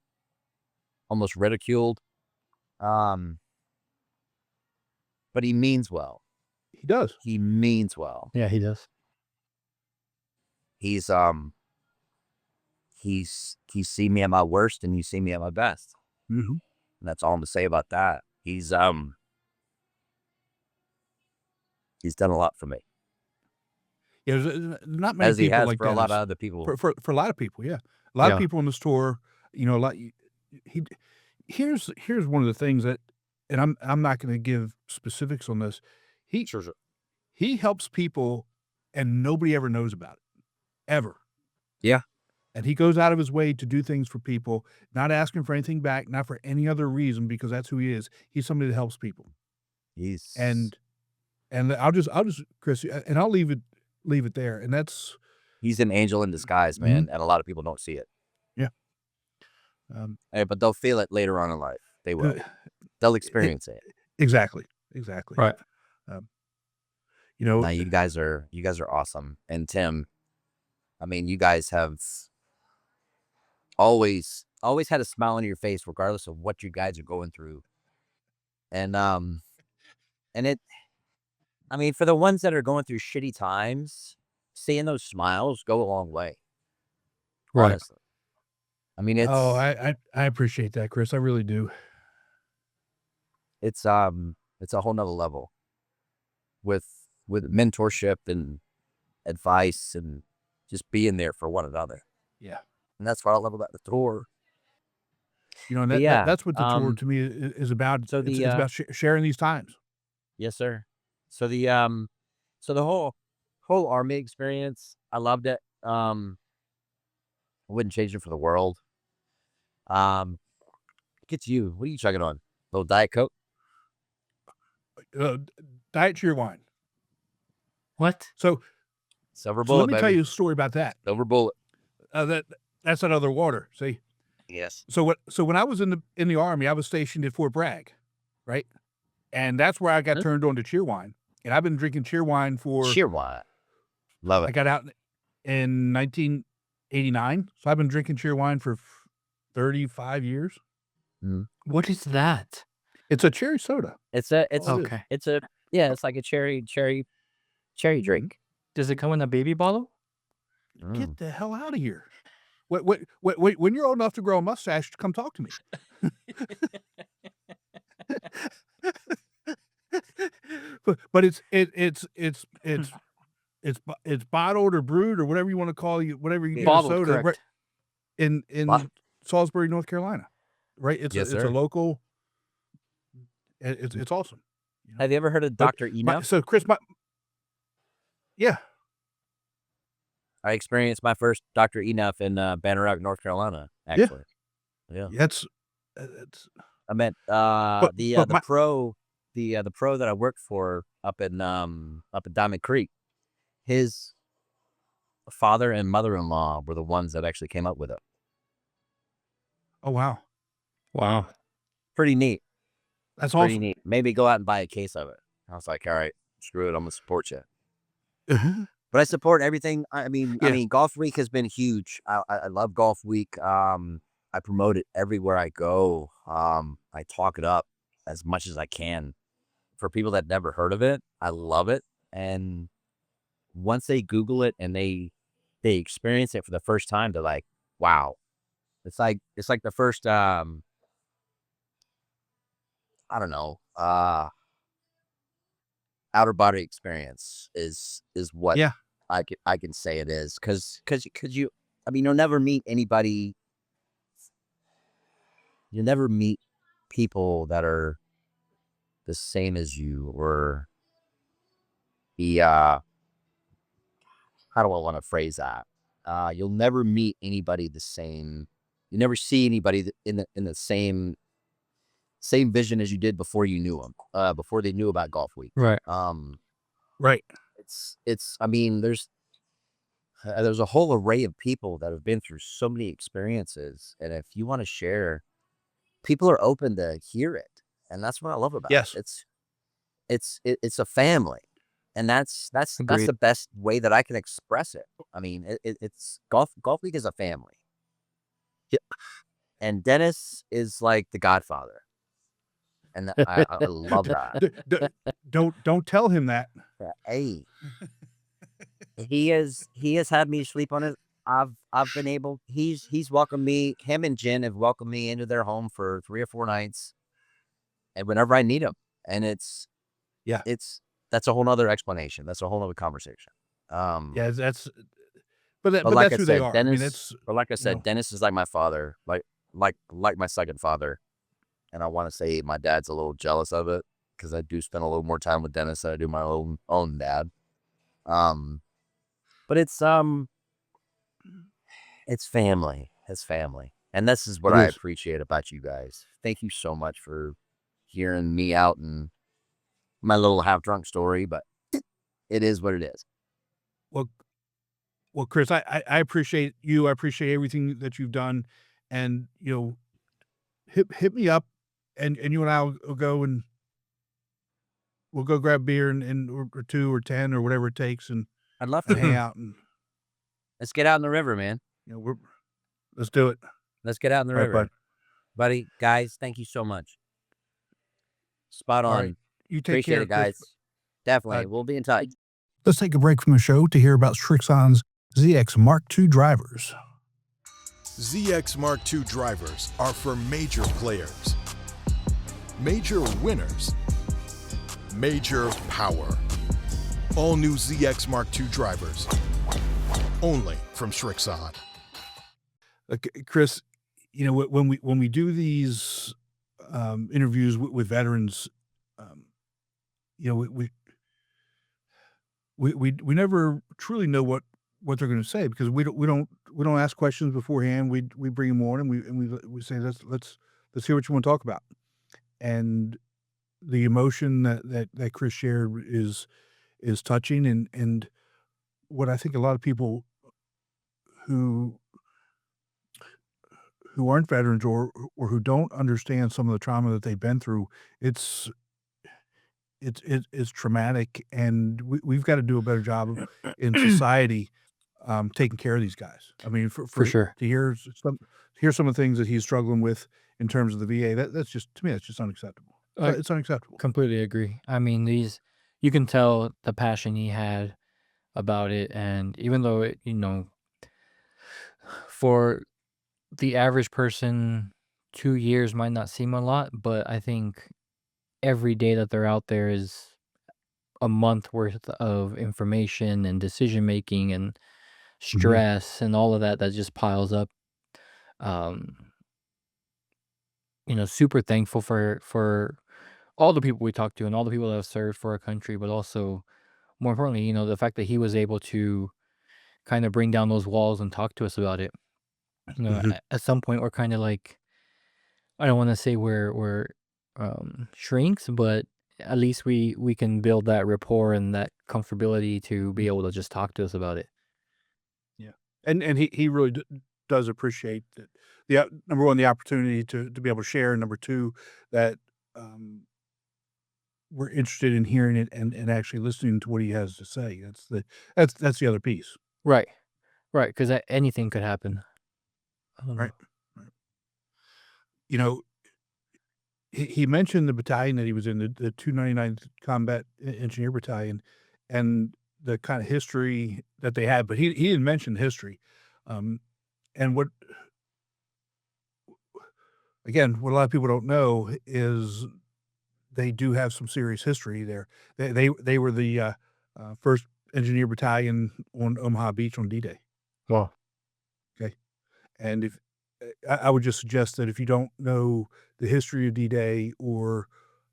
[SPEAKER 6] almost ridiculed. But he means well.
[SPEAKER 1] He does.
[SPEAKER 6] He means well.
[SPEAKER 2] Yeah, he does.
[SPEAKER 6] He's seen me at my worst and he's seen me at my best.
[SPEAKER 1] Mm-hmm.
[SPEAKER 6] And that's all I'm gonna say about that. He's done a lot for me.
[SPEAKER 1] Yeah, there's not many
[SPEAKER 6] As he
[SPEAKER 1] people
[SPEAKER 6] has
[SPEAKER 1] like
[SPEAKER 6] for a lot of
[SPEAKER 1] Dennis.
[SPEAKER 6] other people.
[SPEAKER 1] For a lot of people, yeah, a lot of
[SPEAKER 2] Yeah.
[SPEAKER 1] people on this tour. You know, a lot. Here's one of the things that, and I'm not going to give specifics on this.
[SPEAKER 6] Sure.
[SPEAKER 1] He helps people, and nobody ever knows about it, ever.
[SPEAKER 6] Yeah.
[SPEAKER 1] And he goes out of his way to do things for people, not asking for anything back, not for any other reason, because that's who he is. He's somebody that helps people. And I'll just Chris, and I'll leave it there. And that's
[SPEAKER 6] he's an angel in disguise, man, and a lot of people don't see it.
[SPEAKER 1] Yeah.
[SPEAKER 6] But they'll feel it later on in life. They will. They'll experience it.
[SPEAKER 1] Exactly.
[SPEAKER 2] Right.
[SPEAKER 1] You know,
[SPEAKER 6] Now you guys are awesome. And Tim, I mean, you guys have always had a smile on your face, regardless of what you guys are going through. And it, I mean, for the ones that are going through shitty times, seeing those smiles go a long way.
[SPEAKER 2] Right.
[SPEAKER 6] Honestly. I mean, it's
[SPEAKER 1] I appreciate that, Chris. I really do.
[SPEAKER 6] it's a whole nother level with mentorship and advice and just being there for one another.
[SPEAKER 1] Yeah.
[SPEAKER 6] And that's what I love about the tour.
[SPEAKER 1] You know, and
[SPEAKER 6] But yeah,
[SPEAKER 1] that's what the tour to me is about.
[SPEAKER 6] so
[SPEAKER 1] It's
[SPEAKER 6] the,
[SPEAKER 1] about sharing these times.
[SPEAKER 6] Yes, sir. So the whole army experience, I loved it. I wouldn't change it for the world. Get you. What are you chugging on? Little Diet Coke?
[SPEAKER 1] Diet cheer wine.
[SPEAKER 2] What?
[SPEAKER 1] So
[SPEAKER 6] Silver
[SPEAKER 1] let
[SPEAKER 6] bullet,
[SPEAKER 1] me
[SPEAKER 6] baby.
[SPEAKER 1] tell you a story about that.
[SPEAKER 6] Silver bullet.
[SPEAKER 1] That's that other water. See.
[SPEAKER 6] Yes.
[SPEAKER 1] So when I was in the Army, I was stationed at Fort Bragg, right? And that's where I got turned on to cheer wine. And I've been drinking cheer wine for
[SPEAKER 6] Cheer wine. Love
[SPEAKER 1] I
[SPEAKER 6] it.
[SPEAKER 1] got out in 1989. So I've been drinking cheer wine for 35 years.
[SPEAKER 2] What is that?
[SPEAKER 1] It's a cherry soda.
[SPEAKER 6] It's
[SPEAKER 1] Oh, it
[SPEAKER 2] Okay.
[SPEAKER 6] it's like a cherry drink.
[SPEAKER 2] Does it come in a baby bottle?
[SPEAKER 1] Get the hell out of here. When you're old enough to grow a mustache, come talk to me. but it's bottled or brewed or whatever you want to call whatever you get a
[SPEAKER 2] Bottled,
[SPEAKER 1] soda
[SPEAKER 2] correct.
[SPEAKER 1] right, in Salisbury, North Carolina. Right? It's
[SPEAKER 6] Yes,
[SPEAKER 1] it's
[SPEAKER 6] sir.
[SPEAKER 1] a local. It's awesome. You know?
[SPEAKER 6] Have you ever heard of Dr. Eno?
[SPEAKER 1] So Chris, yeah.
[SPEAKER 6] I experienced my first Dr. Enough in Banner Rock, North Carolina. Actually, yeah.
[SPEAKER 1] That's
[SPEAKER 6] I met
[SPEAKER 1] but
[SPEAKER 6] the pro that I worked for up in Diamond Creek. His father and mother-in-law were the ones that actually came up with it.
[SPEAKER 1] oh wow,
[SPEAKER 2] Wow.
[SPEAKER 6] Pretty neat.
[SPEAKER 1] that's
[SPEAKER 6] Pretty
[SPEAKER 1] awesome.
[SPEAKER 6] neat. Maybe go out and buy a case of it. I was like, all right, screw it, I'm gonna support you. But I support everything. I mean, Golf Week has been huge. I love Golf Week. I promote it everywhere I go. I talk it up as much as I can. For people that never heard of it, I love it. And once they Google it and they experience it for the first time, they're like, wow. It's like the first I don't know, outer body experience is what
[SPEAKER 1] Yeah.
[SPEAKER 6] I can say it is. Cause you, I mean, you'll never meet anybody. You'll never meet people that are the same as you, or how do I want to phrase that? You'll never meet anybody the same. You never see anybody in the same vision as you did before you knew them, before they knew about Golf Week.
[SPEAKER 2] Right.
[SPEAKER 1] Right.
[SPEAKER 6] It's. I mean, there's a whole array of people that have been through so many experiences, and if you want to share, people are open to hear it, and that's what I love about
[SPEAKER 1] Yes.
[SPEAKER 6] it. It's a family, and that's
[SPEAKER 2] Agreed.
[SPEAKER 6] the best way that I can express it. I mean, it's Golf Week is a family. And Dennis is like the Godfather, and I love that.
[SPEAKER 1] Don't tell him that.
[SPEAKER 6] Hey, he has had me sleep on it. I've been able. He's welcomed me. Him and Jen have welcomed me into their home for 3 or 4 nights, and whenever I need them. And that's a whole nother explanation. That's a whole other conversation.
[SPEAKER 1] Yeah, that's. But
[SPEAKER 6] But
[SPEAKER 1] that's
[SPEAKER 6] like I
[SPEAKER 1] who they
[SPEAKER 6] said,
[SPEAKER 1] are.
[SPEAKER 6] Dennis.
[SPEAKER 1] I mean, it's
[SPEAKER 6] But like I said,
[SPEAKER 1] know.
[SPEAKER 6] Dennis is like my father, like my second father. And I want to say my dad's a little jealous of it because I do spend a little more time with Dennis than I do my own dad. But it's family. It's family, and this is what
[SPEAKER 1] It
[SPEAKER 6] I
[SPEAKER 1] is.
[SPEAKER 6] appreciate about you guys. Thank you so much for hearing me out and my little half drunk story, but it is what it is.
[SPEAKER 1] Well, Chris, I appreciate you. I appreciate everything that you've done, and hit me up, and you and I will go and we'll go grab beer and or 2 or 10 or whatever it takes, and
[SPEAKER 6] I'd love
[SPEAKER 1] hang
[SPEAKER 6] to.
[SPEAKER 1] out, and
[SPEAKER 6] Let's get out in the river, man.
[SPEAKER 1] let's do it.
[SPEAKER 6] Let's get out in the
[SPEAKER 1] All right,
[SPEAKER 6] river,
[SPEAKER 1] bud.
[SPEAKER 6] buddy. Guys, thank you so much. Spot
[SPEAKER 1] All
[SPEAKER 6] on.
[SPEAKER 1] right. You take
[SPEAKER 6] Appreciate
[SPEAKER 1] care,
[SPEAKER 6] it, guys.
[SPEAKER 1] Chris.
[SPEAKER 6] Definitely. We'll be in touch.
[SPEAKER 1] Let's take a break from the show to hear about Srixon's ZX Mark II drivers.
[SPEAKER 5] ZX Mark II drivers are for major players, major winners, major power. All new ZX Mark II drivers, only from Srixon.
[SPEAKER 1] Chris, when we do these interviews with veterans, we never truly know what they're going to say because we don't ask questions beforehand. We bring them on and we say let's hear what you want to talk about. And the emotion that Chris shared is touching, and what I think a lot of people who aren't veterans or who don't understand some of the trauma that they've been through, it's traumatic, and we've got to do a better job in society taking care of these guys. I mean,
[SPEAKER 2] For sure.
[SPEAKER 1] to hear some of the things that he's struggling with in terms of the VA, that's just, to me, that's just unacceptable.
[SPEAKER 2] I
[SPEAKER 1] It's unacceptable.
[SPEAKER 2] completely agree. I mean, you can tell the passion he had about it, and even though it, for the average person, 2 years might not seem a lot, but I think every day that they're out there is a month worth of information and decision making and stress and all of that just piles up. Um, super thankful for all the people we talked to and all the people that have served for our country, but also more importantly, the fact that he was able to kind of bring down those walls and talk to us about it.
[SPEAKER 1] Mhm.
[SPEAKER 2] At some point, we're kind of like, I don't want to say we're shrinks, but at least we can build that rapport and that comfortability to be able to just talk to us about it.
[SPEAKER 1] Yeah, and he really does appreciate that. Number one, the opportunity to be able to share, and number two, that um, we're interested in hearing it and actually listening to what he has to say. That's the other piece,
[SPEAKER 2] Right, right, because anything could happen. I don't know.
[SPEAKER 1] right? Right. You know, he mentioned the battalion that he was in, the 299th Combat Engineer Battalion, and the kind of history that they had, but he didn't mention history. Um, and what Again, what a lot of people don't know is they do have some serious history there. They were the first engineer battalion on Omaha Beach on D-Day.
[SPEAKER 2] Well,
[SPEAKER 1] Okay, and if I would just suggest that if you don't know the history of D-Day or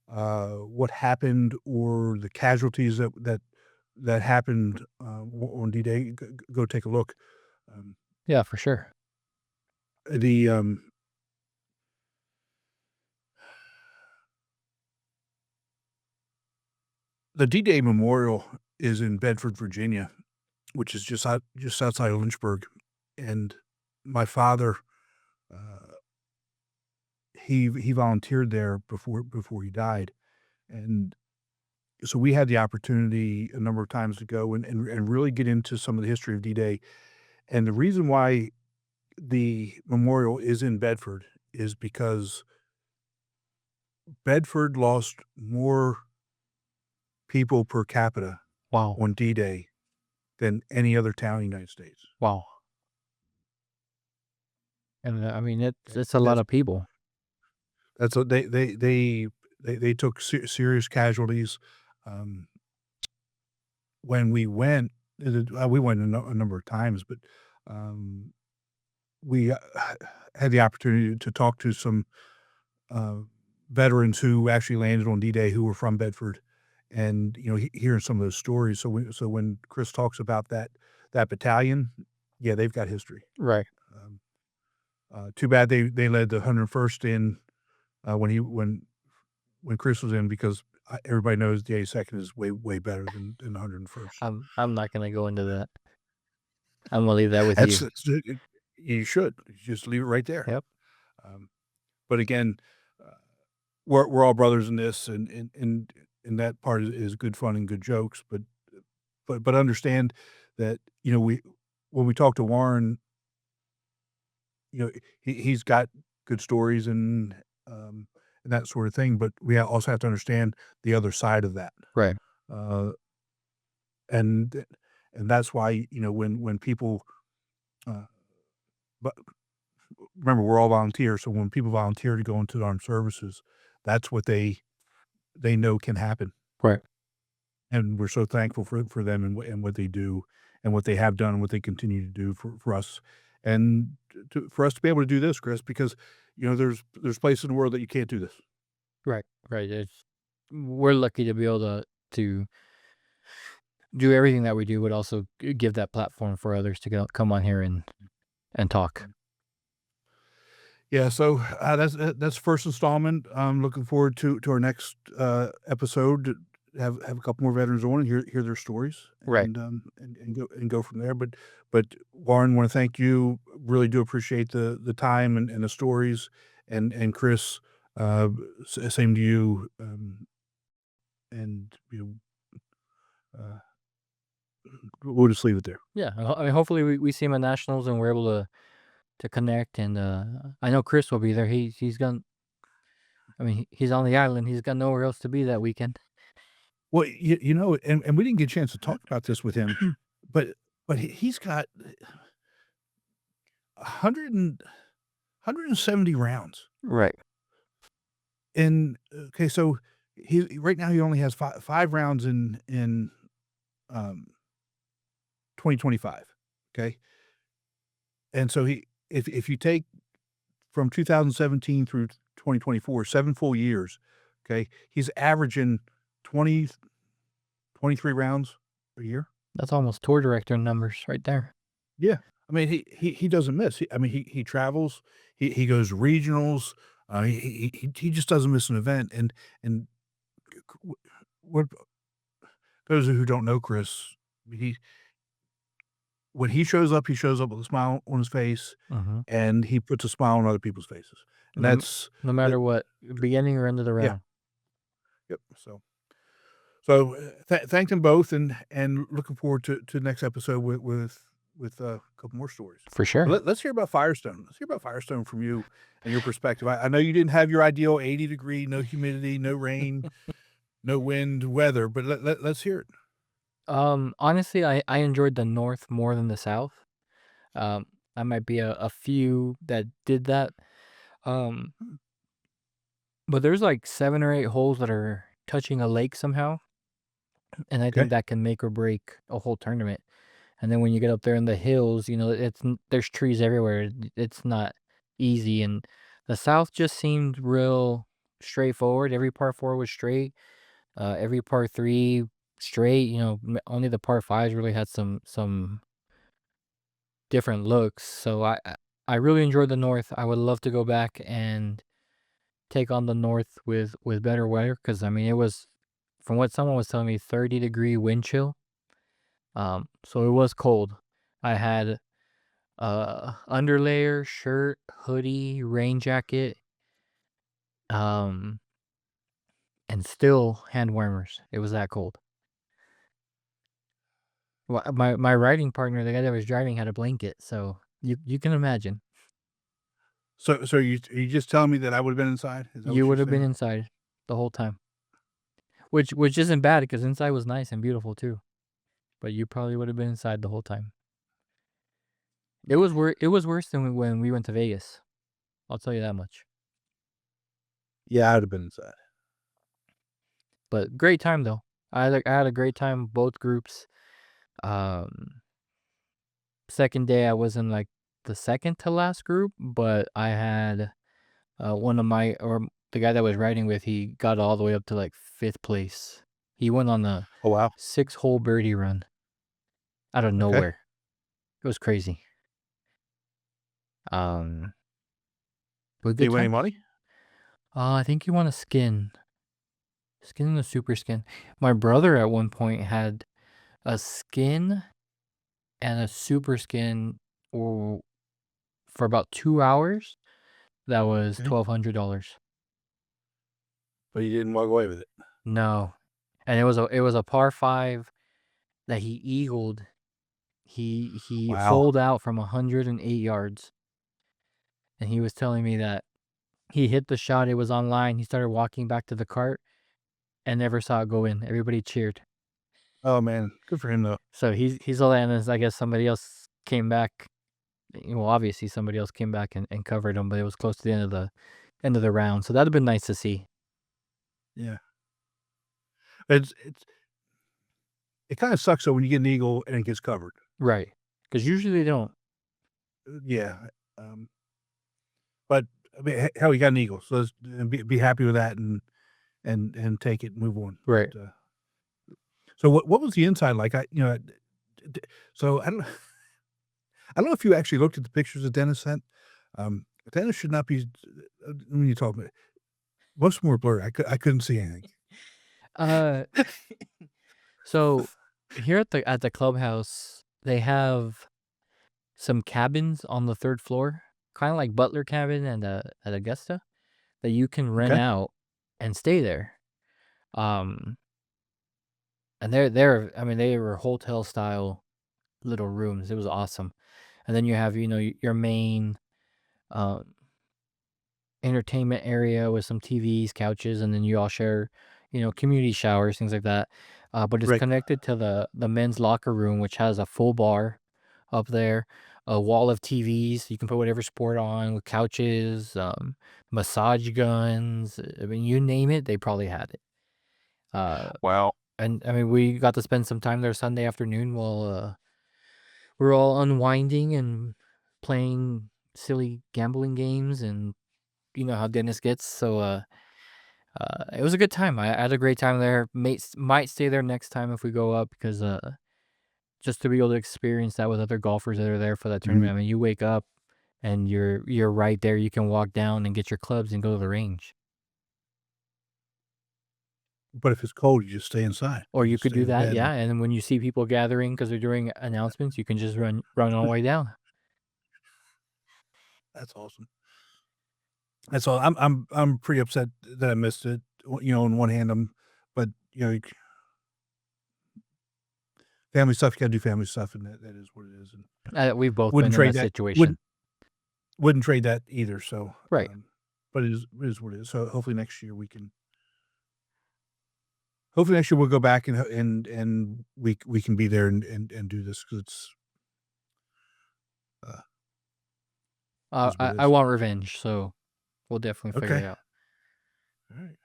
[SPEAKER 1] what happened or the casualties that happened on D-Day, go take a look. Um,
[SPEAKER 2] yeah, for sure.
[SPEAKER 1] the The D-Day Memorial is in Bedford, Virginia, which is just outside of Lynchburg, and my father, uh, he volunteered there before he died, and so we had the opportunity a number of times to go and really get into some of the history of D-Day, and the reason why the memorial is in Bedford is because Bedford lost more people per capita
[SPEAKER 2] Wow,
[SPEAKER 1] on D-Day than any other town in the United States.
[SPEAKER 2] wow. And I mean,
[SPEAKER 1] Okay,
[SPEAKER 2] it's a lot of people.
[SPEAKER 1] that's what they took serious casualties. Um, when we went a number of times, but um, we had the opportunity to talk to some uh, veterans who actually landed on D-Day who were from Bedford, and hearing some of those stories. So when Chris talks about that battalion, yeah, they've got history.
[SPEAKER 2] Right.
[SPEAKER 1] Um, Too bad they led the 101st in when Chris was in, because everybody knows the 82nd is way better than the 101st.
[SPEAKER 2] I'm not gonna go into that. I'm gonna leave that with
[SPEAKER 1] That's
[SPEAKER 2] you.
[SPEAKER 1] you should just leave it right there.
[SPEAKER 2] Yep.
[SPEAKER 1] Um, but again, uh, we're all brothers in this, and that part is good fun and good jokes. But understand that we when we talk to Warren, he's got good stories and that sort of thing. But we also have to understand the other side of that.
[SPEAKER 2] Right.
[SPEAKER 1] Uh, and that's why when people, uh, but remember, we're all volunteers. So when people volunteer to go into the armed services, that's what they know can happen.
[SPEAKER 2] Right.
[SPEAKER 1] And we're so thankful for them and what they do and what they have done and what they continue to do for us, and for us to be able to do this, Chris, because there's places in the world that you can't do this.
[SPEAKER 2] Right. Right. We're lucky to be able to do everything that we do, but also give that platform for others to come on here and talk.
[SPEAKER 1] Yeah, so that's first installment. I'm looking forward to our next episode. To have a couple more veterans on and hear their stories,
[SPEAKER 2] Right.
[SPEAKER 1] and go from there. But Warren, want to thank you. Really do appreciate the time and the stories, and Chris, same to you. And we'll just leave it there.
[SPEAKER 2] Yeah. I mean, hopefully we see him at nationals and we're able to connect. And I know Chris will be there. He's got. I mean, he's on the island. He's got nowhere else to be that weekend.
[SPEAKER 1] Well, and we didn't get a chance to talk about this with him, but he's got 170 rounds.
[SPEAKER 2] Right.
[SPEAKER 1] And okay, so he right now he only has five rounds in 2025. Okay, and so if you take from 2017 through 2024, 7 full years, okay, he's averaging 23 rounds a year.
[SPEAKER 2] That's almost tour director numbers right there.
[SPEAKER 1] Yeah, I mean he doesn't miss. He travels. He goes regionals. He just doesn't miss an event. And what those who don't know Chris, when he shows up with a smile on his face, and he puts a smile on other people's faces. And that's
[SPEAKER 2] no matter what, beginning or end of the round.
[SPEAKER 1] Yep. So thank them both, and looking forward to the next episode with a couple more stories.
[SPEAKER 2] For sure.
[SPEAKER 1] Let's hear about Firestone. Let's hear about Firestone from you and your perspective. I know you didn't have your ideal 80-degree, no humidity, no rain, no wind weather, but let's hear it.
[SPEAKER 2] Honestly, I enjoyed the north more than the south. I might be a few that did that. But there's like 7 or 8 holes that are touching a lake somehow. And I think that can make or break a whole tournament. And then when you get up there in the hills, there's trees everywhere. It's not easy. And the south just seemed real straightforward. Every par 4 was straight. Every par 3 straight. Only the par 5s really had some different looks. So I really enjoyed the north. I would love to go back and take on the north with better weather, because I mean it was, from what someone was telling me, 30-degree wind chill. So it was cold. I had underlayer, shirt, hoodie, rain jacket, and still hand warmers. It was that cold. Well, my riding partner, the guy that was driving, had a blanket, so you can imagine.
[SPEAKER 1] So you just telling me that I would have been inside? Is that what
[SPEAKER 2] You
[SPEAKER 1] you're
[SPEAKER 2] would have been
[SPEAKER 1] saying?
[SPEAKER 2] inside the whole time, which isn't bad because inside was nice and beautiful too. But you probably would have been inside the whole time. It was worse than when we went to Vegas. I'll tell you that much.
[SPEAKER 1] Yeah, I would have been inside.
[SPEAKER 2] But great time though. I had a great time, both groups. Second day I was in like the second to last group, but I had the guy that I was riding with, he got all the way up to like 5th place. He went on a
[SPEAKER 1] Oh wow.
[SPEAKER 2] 6-hole birdie run out of nowhere. It was crazy. But
[SPEAKER 1] Did he win any money?
[SPEAKER 2] I think he won a skin in the super skin. My brother at one point had a skin and a super skin for about 2 hours. That was $1,200.
[SPEAKER 1] But he didn't walk away with it.
[SPEAKER 2] No, and it was a par 5 that he eagled. He
[SPEAKER 1] Wow.
[SPEAKER 2] holed out from 108 yards, and he was telling me that he hit the shot. It was online. He started walking back to the cart and never saw it go in. Everybody cheered.
[SPEAKER 1] Oh man, good for him though.
[SPEAKER 2] So he's all, and I guess somebody else came back. Well, obviously somebody else came back and covered him, but it was close to the end of the round. So that'd have been nice to see.
[SPEAKER 1] Yeah. It kind of sucks though when you get an eagle and it gets covered.
[SPEAKER 2] Right. Because usually they don't.
[SPEAKER 1] Yeah. But I mean, hell, you got an eagle, so be happy with that and take it and move on.
[SPEAKER 2] Right.
[SPEAKER 1] But, so what was the inside like? So I don't know if you actually looked at the pictures that Dennis sent. Tennis should not be. When you talk about most more blurry, I couldn't see anything.
[SPEAKER 2] Uh, so here at the clubhouse, they have some cabins on the third floor, kind of like Butler Cabin and at Augusta, that you can rent
[SPEAKER 1] Okay.
[SPEAKER 2] out and stay there. Um, and I mean, they were hotel style little rooms. It was awesome. And then you have, your main entertainment area with some TVs, couches, and then you all share, community showers, things like that. But it's
[SPEAKER 1] Right.
[SPEAKER 2] connected to the men's locker room, which has a full bar up there, a wall of TVs. You can put whatever sport on with couches, massage guns. I mean, you name it, they probably had it.
[SPEAKER 1] Wow.
[SPEAKER 2] And I mean, we got to spend some time there Sunday afternoon while we're all unwinding and playing silly gambling games, and you know how Dennis gets. So it was a good time. I had a great time there. Might stay there next time if we go up, because just to be able to experience that with other golfers that are there for that tournament. I mean, you wake up and you're right there. You can walk down and get your clubs and go to the range.
[SPEAKER 1] But if it's cold, you just stay inside.
[SPEAKER 2] Or you
[SPEAKER 1] just
[SPEAKER 2] could
[SPEAKER 1] stay
[SPEAKER 2] do
[SPEAKER 1] in
[SPEAKER 2] that,
[SPEAKER 1] bed.
[SPEAKER 2] yeah. And then when you see people gathering because they're doing announcements, you can just run all the way down.
[SPEAKER 1] That's awesome. That's all. I'm pretty upset that I missed it. On one hand, but family stuff. You gotta do family stuff, and that is what it is. And
[SPEAKER 2] We've both
[SPEAKER 1] wouldn't
[SPEAKER 2] been in
[SPEAKER 1] trade
[SPEAKER 2] that
[SPEAKER 1] that.
[SPEAKER 2] situation.
[SPEAKER 1] Wouldn't trade that either. So
[SPEAKER 2] Right.
[SPEAKER 1] but it is what it is. So hopefully next year we can. Hopefully next year we'll go back and we can be there and do this, because it's. Is what it
[SPEAKER 2] I
[SPEAKER 1] is.
[SPEAKER 2] want revenge, so we'll definitely figure it
[SPEAKER 1] Okay.
[SPEAKER 2] out.
[SPEAKER 1] All right.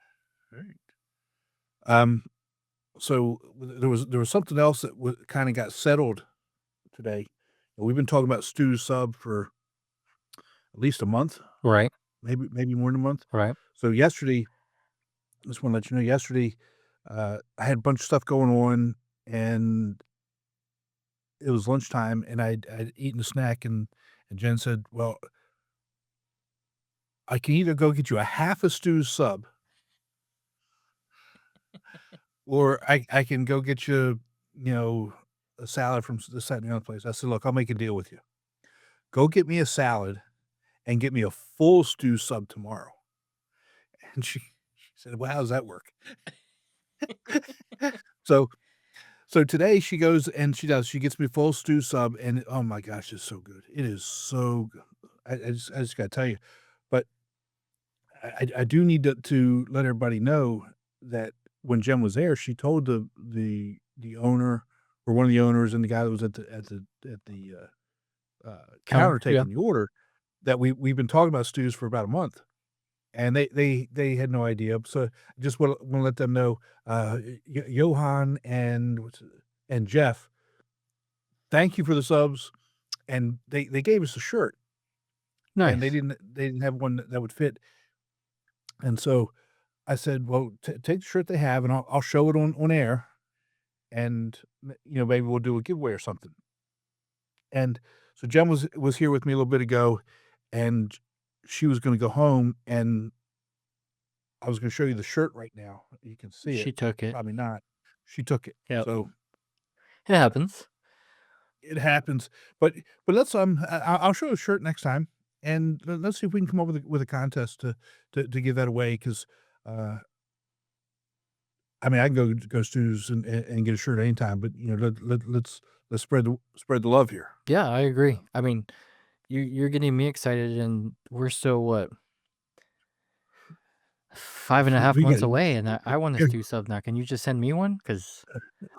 [SPEAKER 1] So there was something else that kind of got settled today. We've been talking about Stu's sub for at least a month,
[SPEAKER 2] Right.
[SPEAKER 1] maybe more than a month.
[SPEAKER 2] Right.
[SPEAKER 1] So yesterday, just want to let you know, yesterday, I had a bunch of stuff going on, and it was lunchtime, and I'd eaten a snack, and Jen said, "Well, I can either go get you a half a Stu's sub, or I can go get you, a salad from this, that, and the other place." I said, "Look, I'll make a deal with you. Go get me a salad and get me a full Stu sub tomorrow." And she said, "Well, how does that work?" So today she goes and she gets me a full Stu sub, and oh my gosh, it's so good. It is so good. I just gotta tell you, but I do need to let everybody know that when Jen was there, she told the owner, or one of the owners, and the guy that was at the counter
[SPEAKER 2] Yeah.
[SPEAKER 1] taking the order, that we've been talking about stews for about a month, and they had no idea. So I just want to let them know, Johan and Jeff, thank you for the subs, and they gave us a shirt,
[SPEAKER 2] Nice.
[SPEAKER 1] and they didn't have one that would fit, and so I said, "Well, take the shirt they have, and I'll show it on air, and maybe we'll do a giveaway or something." And so Jen was here with me a little bit ago, and she was going to go home, and I was going to show you the shirt right now. You can see it.
[SPEAKER 2] She took it.
[SPEAKER 1] Probably not. She took it.
[SPEAKER 2] Yep.
[SPEAKER 1] So
[SPEAKER 2] It happens.
[SPEAKER 1] it happens. But let's I'll show you the shirt next time, and let's see if we can come up with a contest to give that away, because I mean, I can go Stu's and get a shirt anytime, but let's spread the love here.
[SPEAKER 2] Yeah, I agree. I mean, you're getting me excited, and we're still what, 5.5
[SPEAKER 1] We
[SPEAKER 2] months
[SPEAKER 1] gotta-
[SPEAKER 2] away, and I want a Stu sub now. Can you just send me one? Because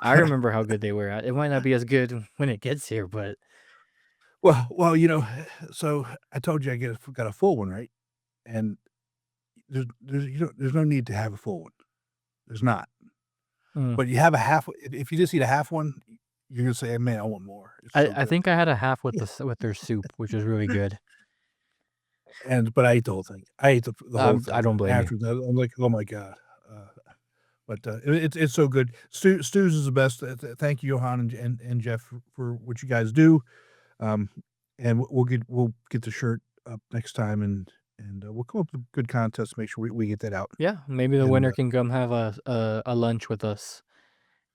[SPEAKER 2] I remember how good they were. It might not be as good when it gets here, but
[SPEAKER 1] Well, so I told you I got a full one, right? And there's no need to have a full one. There's not.
[SPEAKER 2] Mm.
[SPEAKER 1] But you have a half. If you just eat a half one, you're gonna say, "Hey, man, I want more." It's so
[SPEAKER 2] I
[SPEAKER 1] good.
[SPEAKER 2] think I had a half with their soup, which was really good.
[SPEAKER 1] But I ate the whole thing. I ate the whole thing.
[SPEAKER 2] I don't blame you.
[SPEAKER 1] After that, I'm like, "Oh my god!" But it's so good. Stu's is the best. Thank you, Johan and Jeff, for what you guys do. And we'll get the shirt up next time, and we'll come up with a good contest. Make sure we get that out.
[SPEAKER 2] Yeah, maybe the
[SPEAKER 1] And,
[SPEAKER 2] winner can come have a lunch with us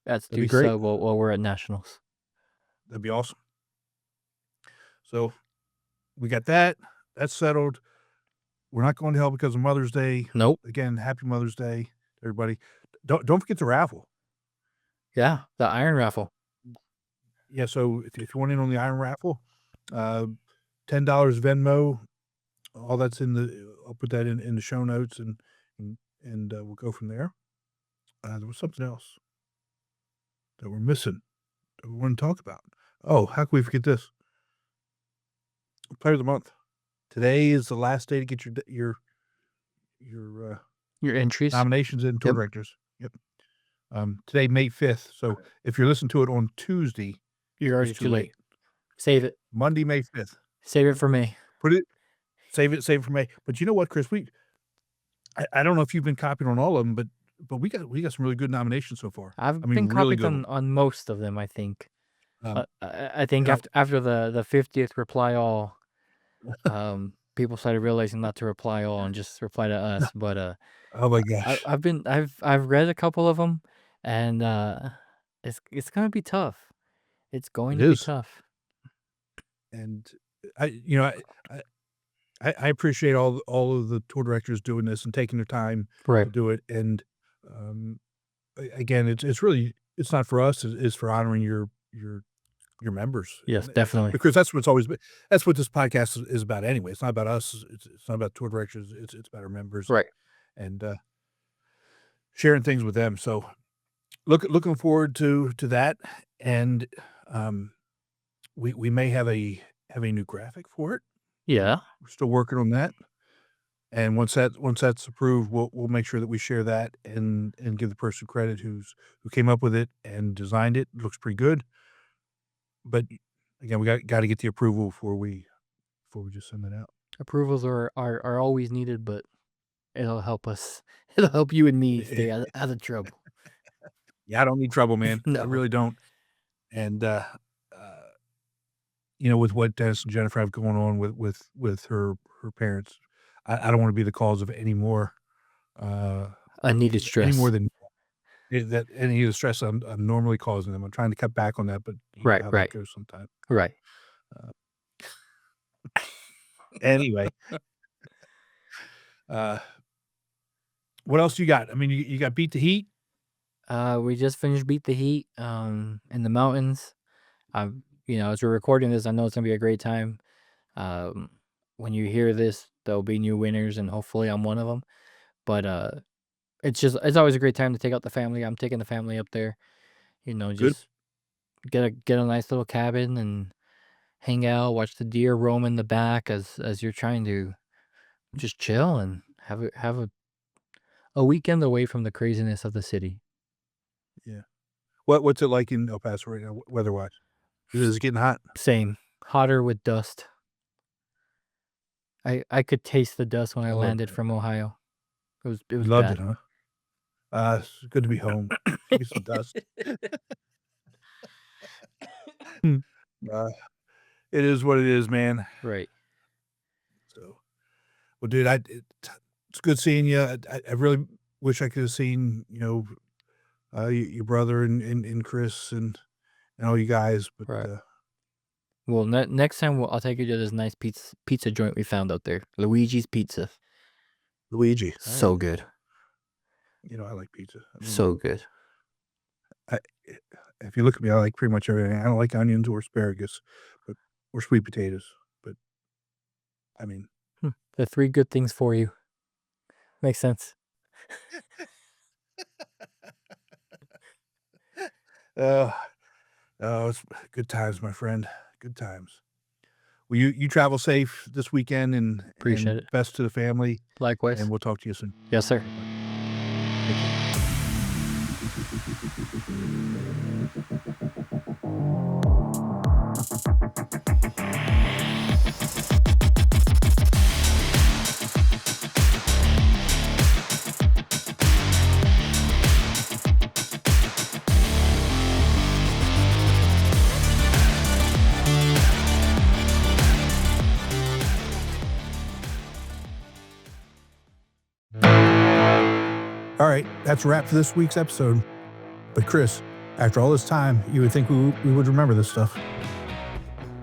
[SPEAKER 2] at
[SPEAKER 1] That'd be
[SPEAKER 2] Stu
[SPEAKER 1] great.
[SPEAKER 2] Sub while we're at nationals.
[SPEAKER 1] That'd be awesome. So we got that. That's settled. We're not going to hell because of Mother's Day.
[SPEAKER 2] Nope.
[SPEAKER 1] Again, happy Mother's Day, everybody. Don't forget the raffle.
[SPEAKER 2] Yeah, the iron raffle.
[SPEAKER 1] Yeah, so if you want in on the iron raffle, $10 Venmo, all that's in the. I'll put that in the show notes, and we'll go from there. There was something else that we're missing that we want to talk about. Oh, how can we forget this? Player of the month. Today is the last day to get your
[SPEAKER 2] entries.
[SPEAKER 1] nominations in tour directors. Yep. Today, May 5th. So if you're listening to it on Tuesday,
[SPEAKER 2] You're already
[SPEAKER 1] it's
[SPEAKER 2] too late. Save it.
[SPEAKER 1] Monday, May 5th.
[SPEAKER 2] Save it for me.
[SPEAKER 1] Save it for May. But you know what, Chris? I don't know if you've been copying on all of them, but we got some really good nominations so far.
[SPEAKER 2] I've
[SPEAKER 1] I mean,
[SPEAKER 2] been
[SPEAKER 1] really
[SPEAKER 2] copied
[SPEAKER 1] good.
[SPEAKER 2] on most of them, I think.
[SPEAKER 1] Um,
[SPEAKER 2] I think
[SPEAKER 1] yeah.
[SPEAKER 2] after the 50th reply all, people started realizing not to reply all and just reply to us. But
[SPEAKER 1] Oh my gosh.
[SPEAKER 2] I've read a couple of them, and it's gonna be tough. It's going
[SPEAKER 1] It
[SPEAKER 2] to be
[SPEAKER 1] is.
[SPEAKER 2] tough.
[SPEAKER 1] And I appreciate all of the tour directors doing this and taking their time
[SPEAKER 2] Right.
[SPEAKER 1] to do it. And again, it's really, it's not for us. It's for honoring your members.
[SPEAKER 2] Yes,
[SPEAKER 1] And
[SPEAKER 2] definitely.
[SPEAKER 1] because that's what's always been. That's what this podcast is about anyway. It's not about us. It's not about tour directors. It's about our members.
[SPEAKER 2] Right.
[SPEAKER 1] And sharing things with them. So looking forward to that. And we may have a new graphic for it.
[SPEAKER 2] Yeah.
[SPEAKER 1] We're still working on that. And once that's approved, we'll make sure that we share that and give the person credit who came up with it and designed it. It looks pretty good. But again, we got to get the approval before we just send it out.
[SPEAKER 2] Approvals are always needed, but it'll help us. It'll help you and me stay out of trouble.
[SPEAKER 1] Yeah, I don't need trouble, man.
[SPEAKER 2] No.
[SPEAKER 1] I really don't. And with what Dennis and Jennifer have going on with her parents, I don't want to be the cause of any more
[SPEAKER 2] unneeded stress.
[SPEAKER 1] any more than that any of the stress I'm normally causing them. I'm trying to cut back on that, but you know
[SPEAKER 2] Right,
[SPEAKER 1] how
[SPEAKER 2] right.
[SPEAKER 1] that goes sometimes.
[SPEAKER 2] Right.
[SPEAKER 1] Anyway, what else you got? I mean, you got Beat the Heat.
[SPEAKER 2] We just finished Beat the Heat in the mountains. As we're recording this, I know it's gonna be a great time. When you hear this, there'll be new winners, and hopefully I'm one of them. But it's always a great time to take out the family. I'm taking the family up there. Just get a nice little cabin and hang out, watch the deer roam in the back as you're trying to just chill and have a weekend away from the craziness of the city.
[SPEAKER 1] Yeah. What's it like in El Paso right now, weather-wise? Is it getting hot?
[SPEAKER 2] Same, hotter with dust. I could taste the dust when I landed from Ohio. It was
[SPEAKER 1] Loved
[SPEAKER 2] bad.
[SPEAKER 1] it, huh? It's good to be home. Get some dust. It is what it is, man.
[SPEAKER 2] Right.
[SPEAKER 1] So, well, dude, it's good seeing you. I really wish I could have seen, your brother and Chris and all you guys. But
[SPEAKER 2] Right. Well, next time I'll take you to this nice pizza joint we found out there, Luigi's Pizza.
[SPEAKER 1] Luigi,
[SPEAKER 2] So good.
[SPEAKER 1] I like pizza. I mean,
[SPEAKER 2] So good.
[SPEAKER 1] if you look at me, I like pretty much everything. I don't like onions or asparagus, or sweet potatoes. But I mean,
[SPEAKER 2] The 3 good things for you. Makes sense.
[SPEAKER 1] it's good times, my friend. Good times. Well, you travel safe this weekend, and
[SPEAKER 2] Appreciate it.
[SPEAKER 1] Best to the family,
[SPEAKER 2] Likewise.
[SPEAKER 1] and we'll talk to you soon.
[SPEAKER 2] Yes, sir.
[SPEAKER 1] right, that's a wrap for this week's episode. But Chris, after all this time, you would think we would remember this stuff.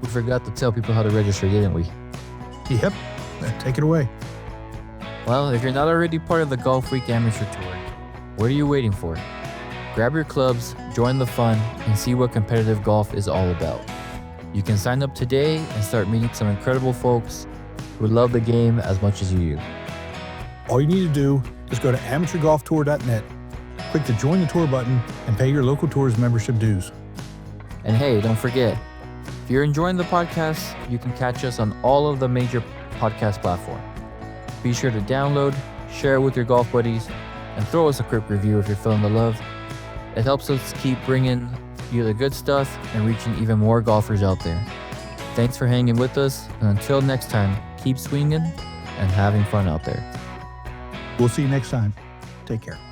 [SPEAKER 2] We forgot to tell people how to register, didn't we?
[SPEAKER 1] Yep. Take it away.
[SPEAKER 2] Well, if you're not already part of the Golfweek Amateur Tour, what are you waiting for? Grab your clubs, join the fun, and see what competitive golf is all about. You can sign up today and start meeting some incredible folks who love the game as much as you do.
[SPEAKER 1] All you need to do is go to amateurgolftour.net, click the Join the Tour button, and pay your local tour's membership dues.
[SPEAKER 2] And hey, don't forget, if you're enjoying the podcast, you can catch us on all of the major podcast platforms. Be sure to download, share it with your golf buddies, and throw us a quick review if you're feeling the love. It helps us keep bringing you the good stuff and reaching even more golfers out there. Thanks for hanging with us, and until next time, keep swinging and having fun out there.
[SPEAKER 1] We'll see you next time. Take care.